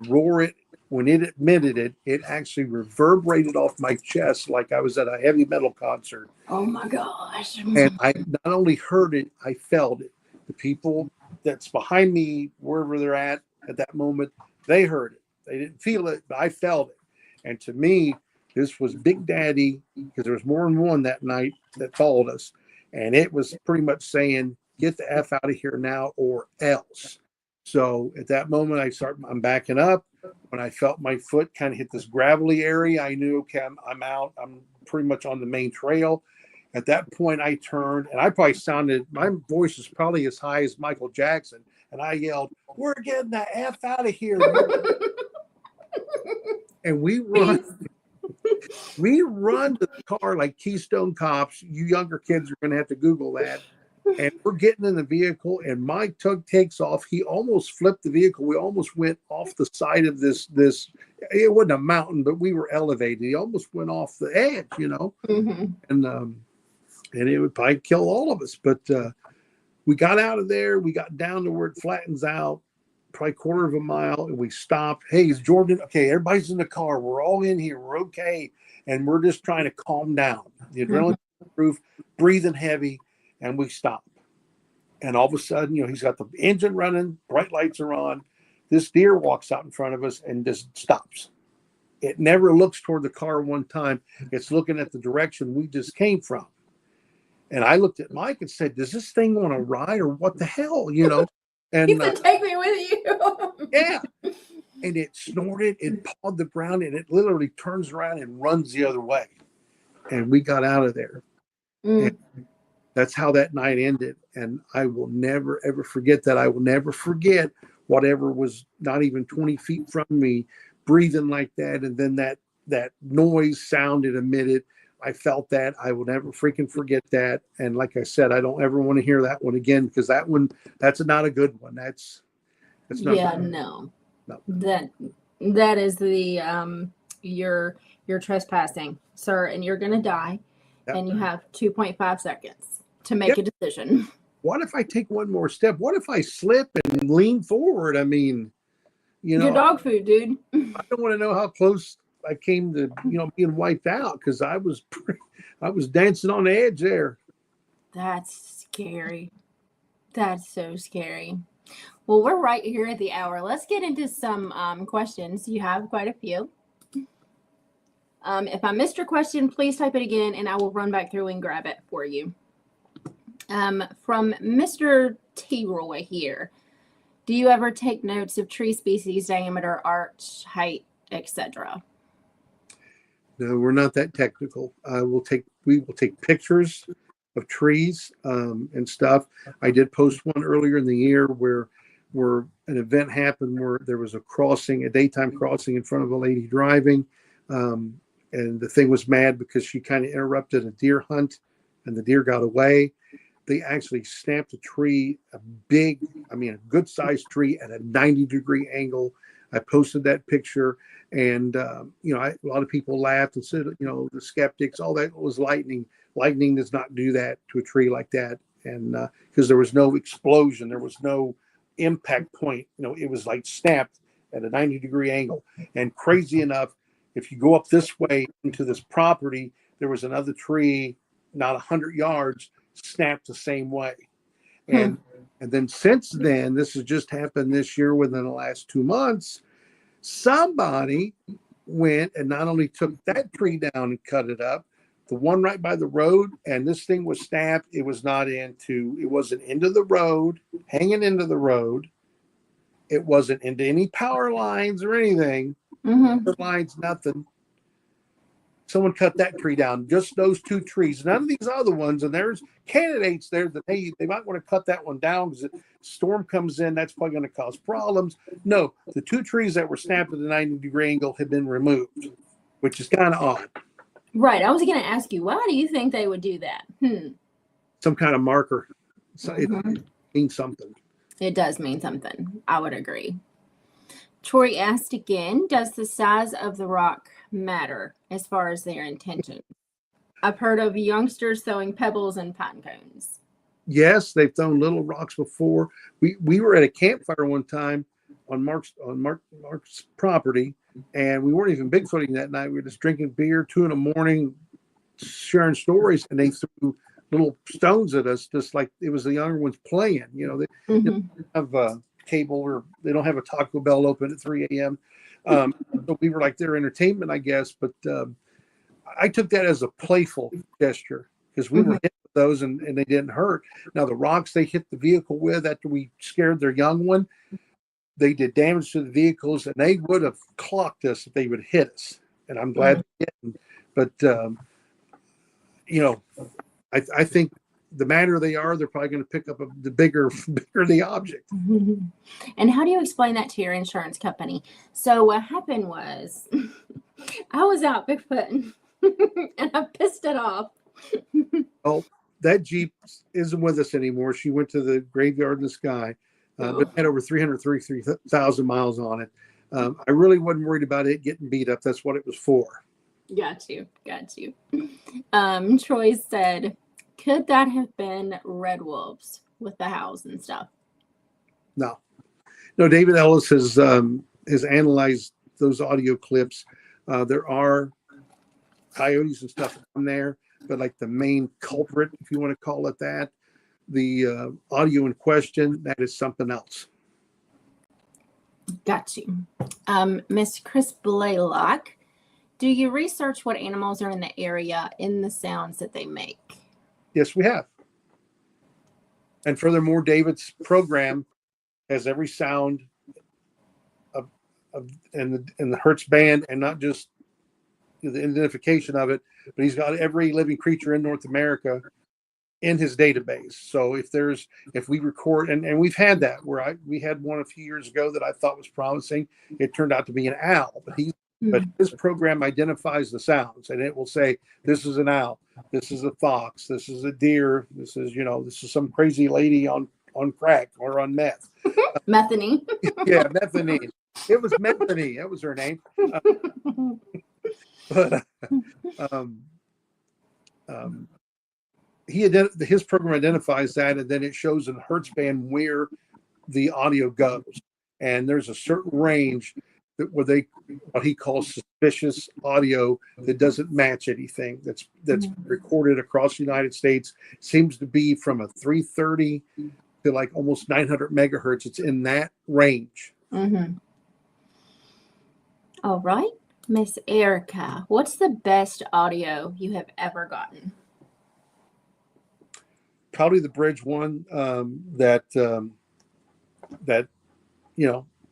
C: roar, when it emitted it, it actually reverberated off my chest like I was at a heavy metal concert.
B: Oh my gosh.
C: And I not only heard it, I felt it. The people that's behind me, wherever they're at that moment, they heard it. They didn't feel it, but I felt it. And to me, this was Big Daddy, because there was more than one that night that followed us. And it was pretty much saying, get the F out of here now or else. So at that moment, I'm backing up. When I felt my foot kind of hit this gravelly area, I knew, okay, I'm out. I'm pretty much on the main trail. At that point, I turned, and I probably my voice is probably as high as Michael Jackson. And I yelled, "We're getting the F out of here." And we run to the car like Keystone Cops. You younger kids are going to have to Google that. And we're getting in the vehicle, and Mike takes off. He almost flipped the vehicle. We almost went off the side of this. It wasn't a mountain, but we were elevated. He almost went off the edge, and it would probably kill all of us. But we got out of there. We got down to where it flattens out, probably 1/4 mile, and we stopped. Hey, is Jordan okay? Everybody's in the car. We're all in here. We're okay, and we're just trying to calm down. The adrenaline roof, breathing heavy. And we stop. And all of a sudden, he's got the engine running, bright lights are on. This deer walks out in front of us and just stops. It never looks toward the car one time. It's looking at the direction we just came from. And I looked at Mike and said, does this thing want to ride or what the hell, And
B: he said, take me with you.
C: Yeah. And it snorted, it pawed the ground, and it literally turns around and runs the other way. And we got out of there. And that's how that night ended. And I will never, ever forget that. I will never forget whatever was not even 20 feet from me, breathing like that. And then that noise sound it emitted. I felt that. I will never freaking forget that. And like I said, I don't ever want to hear that one again, because that's not a good one. That's not.
B: Yeah, no. That is the, you're trespassing, sir, and you're going to die. Yep. And you have 2.5 seconds to make a decision.
C: What if I take one more step? What if I slip and lean forward? I mean,
B: your dog food, dude.
C: I don't want to know how close I came to, being wiped out, because I was dancing on the edge there.
B: That's scary. That's so scary. Well, we're right here at the hour. Let's get into some questions. You have quite a few. If I missed your question, please type it again, and I will run back through and grab it for you. From Mr. T. Roy here. Do you ever take notes of tree species, diameter, arch, height, etc.?
C: No, we're not that technical. We will take pictures of trees and stuff. I did post one earlier in the year where an event happened where there was a daytime crossing in front of a lady driving. And the thing was mad because she kind of interrupted a deer hunt, and the deer got away. They actually snapped a tree, a good sized tree at a 90-degree angle. I posted that picture, and a lot of people laughed and said, the skeptics, all that was lightning. Lightning does not do that to a tree like that, and because there was no explosion, there was no impact point. It was like snapped at a 90-degree angle. And crazy enough, if you go up this way into this property, there was another tree, not 100 yards, snapped the same way. And then since then, this has just happened this year within the last 2 months, somebody went and not only took that tree down and cut it up, the one right by the road, and this thing was snapped. It wasn't into the road, hanging into the road. It wasn't into any power lines or anything. Lines, nothing. Someone cut that tree down, just those two trees. None of these other ones, and there's candidates there that they might want to cut that one down because if storm comes in, that's probably going to cause problems. No, the two trees that were snapped at a 90-degree angle have been removed, which is kind of odd.
B: Right. I was going to ask you, why do you think they would do that?
C: Some kind of marker. So it means something.
B: It does mean something. I would agree. Troy asked again, does the size of the rock matter as far as their intention? I've heard of youngsters throwing pebbles and pine cones.
C: Yes, they've thrown little rocks before. We were at a campfire one time on Mark's property, and we weren't even bigfooting that night. We were just drinking beer, 2 a.m, sharing stories, and they threw little stones at us, just like it was the younger ones playing. You know, they don't have cable, or they don't have a Taco Bell open at 3 a.m. So we were like their entertainment, I guess. But I took that as a playful gesture, because we were hit with those and they didn't hurt. Now, the rocks they hit the vehicle with after we scared their young one, they did damage to the vehicles, and they would have clocked us if they would hit us. And I'm glad they didn't. But, you know, I think the madder they are, they're probably going to pick up the bigger the object.
B: And how do you explain that to your insurance company? So what happened was I was out Bigfoot and I pissed it off.
C: Oh, that Jeep isn't with us anymore. She went to the graveyard in the sky, but it had over 333,000 miles on it. I really wasn't worried about it getting beat up. That's what it was for.
B: Got you. Troy said, could that have been red wolves with the howls and stuff?
C: No, David Ellis has analyzed those audio clips. There are coyotes and stuff on there, but like the main culprit, if you want to call it that, the audio in question, that is something else.
B: Got you. Miss Chris Blaylock, do you research what animals are in the area in the sounds that they make?
C: Yes, we have. And furthermore, David's program has every sound in the Hertz band, and not just the identification of it, but he's got every living creature in North America in his database. So if we record, and we've had that where we had one a few years ago that I thought was promising. It turned out to be an owl, but his program identifies the sounds, and it will say, this is an owl, this is a fox, this is a deer, this is some crazy lady on crack or on meth.
B: Methany.
C: Yeah, Methany. It was Methany. That was her name. But his program identifies that, and then it shows in Hertz band where the audio goes. And there's a certain range where what he calls suspicious audio that doesn't match anything that's recorded across the United States. Seems to be from a 330 to like almost 900 megahertz. It's in that range.
B: All right, Miss Erica, what's the best audio you have ever gotten?
C: Probably the bridge one, that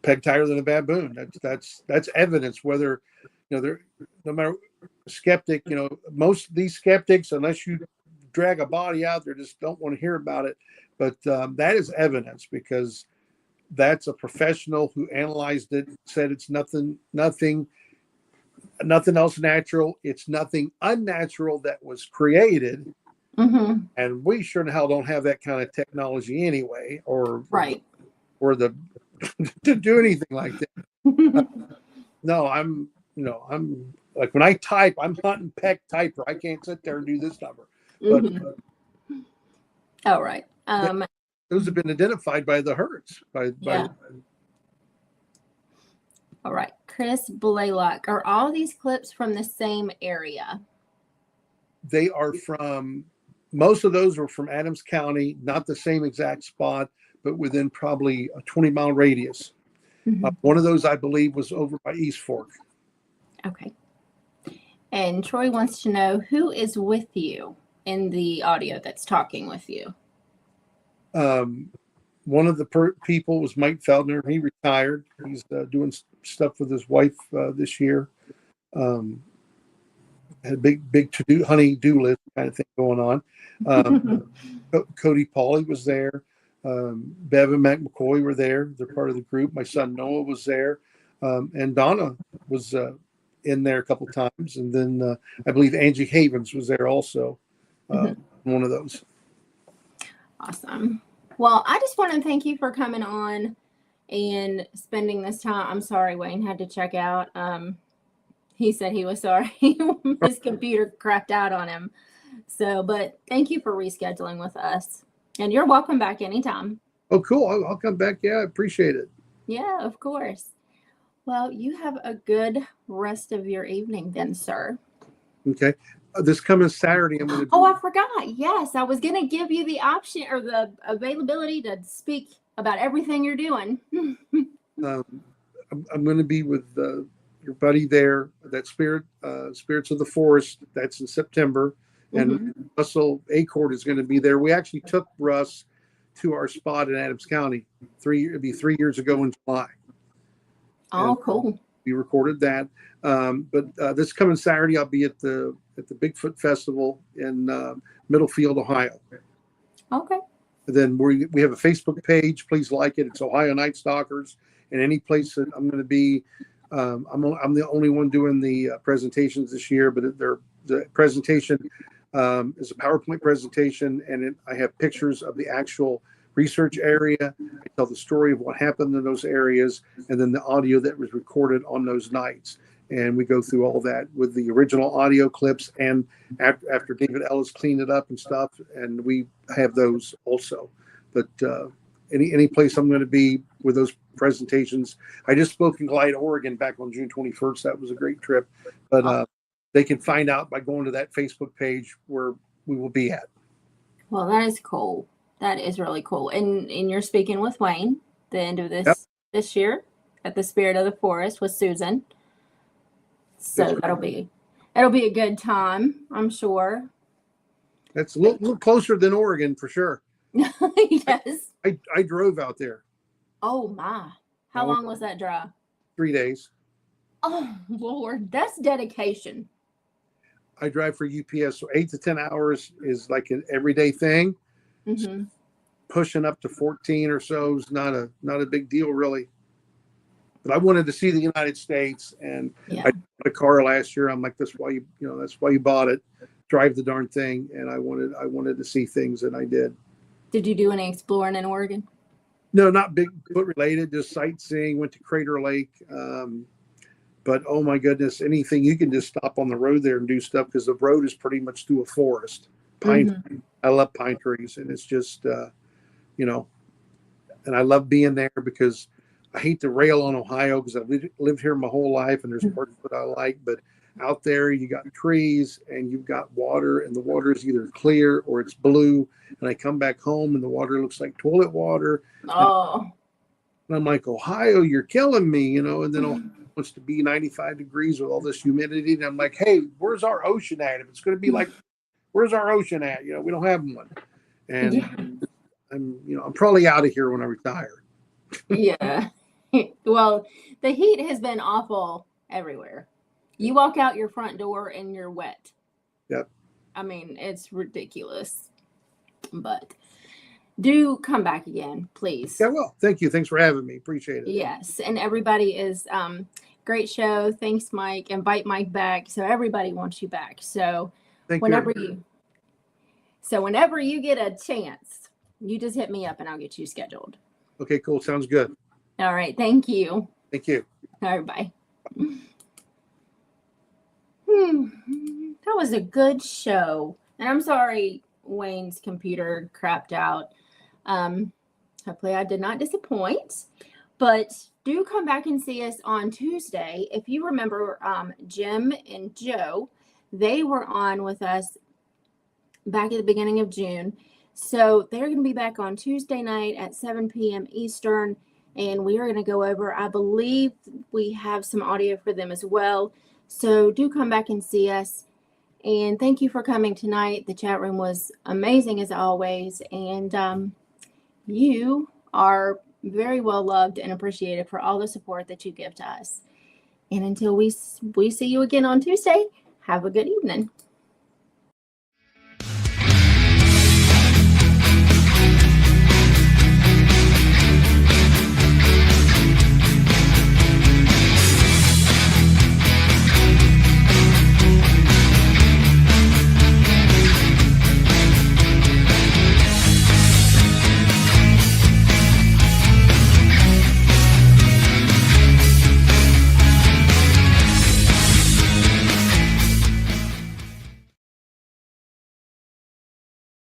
C: pegged tighter than a baboon. That's evidence. Whether they're, no matter skeptic, most of these skeptics, unless you drag a body out there, just don't want to hear about it. But that is evidence, because that's a professional who analyzed it, said it's nothing else natural. It's nothing unnatural that was created. And we sure in hell don't have that kind of technology anyway, or to do anything like that. No, I'm like, when I type, I'm Hunt and Peck typer. I can't sit there and do this number. But
B: all right.
C: Those have been identified by the Hertz.
B: All right. Chris Blaylock, are all these clips from the same area?
C: They are from, most of those are from Adams County, not the same exact spot, but within probably a 20-mile radius. One of those, I believe, was over by East Fork.
B: Okay. And Troy wants to know, who is with you in the audio that's talking with you?
C: One of the people was Mike Feldner. He retired. He's doing stuff with his wife this year. Had a big to-do honey-do list kind of thing going on. Cody Pauly was there. Bev and Mac McCoy were there. They're part of the group. My son Noah was there. And Donna was in there a couple times. And then I believe Angie Havens was there also. One of those.
B: Awesome. Well, I just want to thank you for coming on and spending this time. I'm sorry Wayne had to check out. He said he was sorry. His computer crapped out on him. So, but thank you for rescheduling with us. And you're welcome back anytime.
C: Oh, cool. I'll come back. Yeah, I appreciate it.
B: Yeah, of course. Well, you have a good rest of your evening then, sir.
C: Okay. This coming Saturday, I'm going to.
B: Oh, I forgot. Yes, I was going to give you the option or the availability to speak about everything you're doing.
C: I'm going to be with your buddy there, that Spirits of the Forest. That's in September. And Russell Acord is going to be there. We actually took Russ to our spot in Adams County. It'd be 3 years ago in July.
B: Oh,
C: and
B: cool.
C: We recorded that. But this coming Saturday, I'll be at the Bigfoot Festival in Middlefield, Ohio.
B: Okay.
C: And then we have a Facebook page. Please like it. It's Ohio Night Stalkers. And any place that I'm going to be, I'm the only one doing the presentations this year. But the presentation is a PowerPoint presentation, and I have pictures of the actual research area. I tell the story of what happened in those areas, and then the audio that was recorded on those nights. And we go through all that with the original audio clips, and after David Ellis cleaned it up and stuff, and we have those also. But any place I'm going to be with those presentations. I just spoke in Glide, Oregon back on June 21st. That was a great trip. But they can find out by going to that Facebook page where we will be at.
B: Well, that is cool. That is really cool. And you're speaking with Wayne the end of this year at the Spirit of the Forest with Susan. So that'll be a good time, I'm sure.
C: That's a little closer than Oregon for sure.
B: Yes.
C: I drove out there.
B: Oh my. How long was that drive?
C: 3 days.
B: Oh Lord, that's dedication.
C: I drive for UPS, so 8 to 10 hours is like an everyday thing. So pushing up to 14 or so is not a big deal really. But I wanted to see the United States, and I bought a car last year. I'm like, that's why you bought it. Drive the darn thing, and I wanted to see things, and I did.
B: Did you do any exploring in Oregon?
C: No, not Bigfoot related, just sightseeing. Went to Crater Lake. But oh my goodness, anything you can just stop on the road there and do stuff, because the road is pretty much through a forest. Pine. I love pine trees, and it's just and I love being there because I hate to rail on Ohio because I've lived here my whole life, and there's parts that I like, but out there you got trees and you've got water, and the water is either clear or it's blue. And I come back home and the water looks like toilet water.
B: Oh.
C: And I'm like, Ohio, you're killing me, and then Ohio wants to be 95 degrees with all this humidity. And I'm like, hey, where's our ocean at? If it's going to be like, where's our ocean at? We don't have one. And I'm probably out of here when I retire.
B: Yeah. Well, the heat has been awful everywhere. You walk out your front door and you're wet.
C: Yep.
B: I mean, it's ridiculous. But do come back again, please.
C: Yeah, well, thank you. Thanks for having me. Appreciate it.
B: Yes. And everybody is great show. Thanks, Mike. Invite Mike back. So everybody wants you back. So whenever you get a chance, you just hit me up and I'll get you scheduled.
C: Okay, cool. Sounds good.
B: All right. Thank you.
C: Thank you.
B: All right. Bye. That was a good show. And I'm sorry Wayne's computer crapped out. Hopefully I did not disappoint. But do come back and see us on Tuesday. If you remember, Jim and Joe, they were on with us back at the beginning of June. So they're going to be back on Tuesday night at 7 p.m. Eastern. And we are going to go over, I believe we have some audio for them as well. So do come back and see us. And thank you for coming tonight. The chat room was amazing as always. And you are very well loved and appreciated for all the support that you give to us. And until we see you again on Tuesday, have a good evening.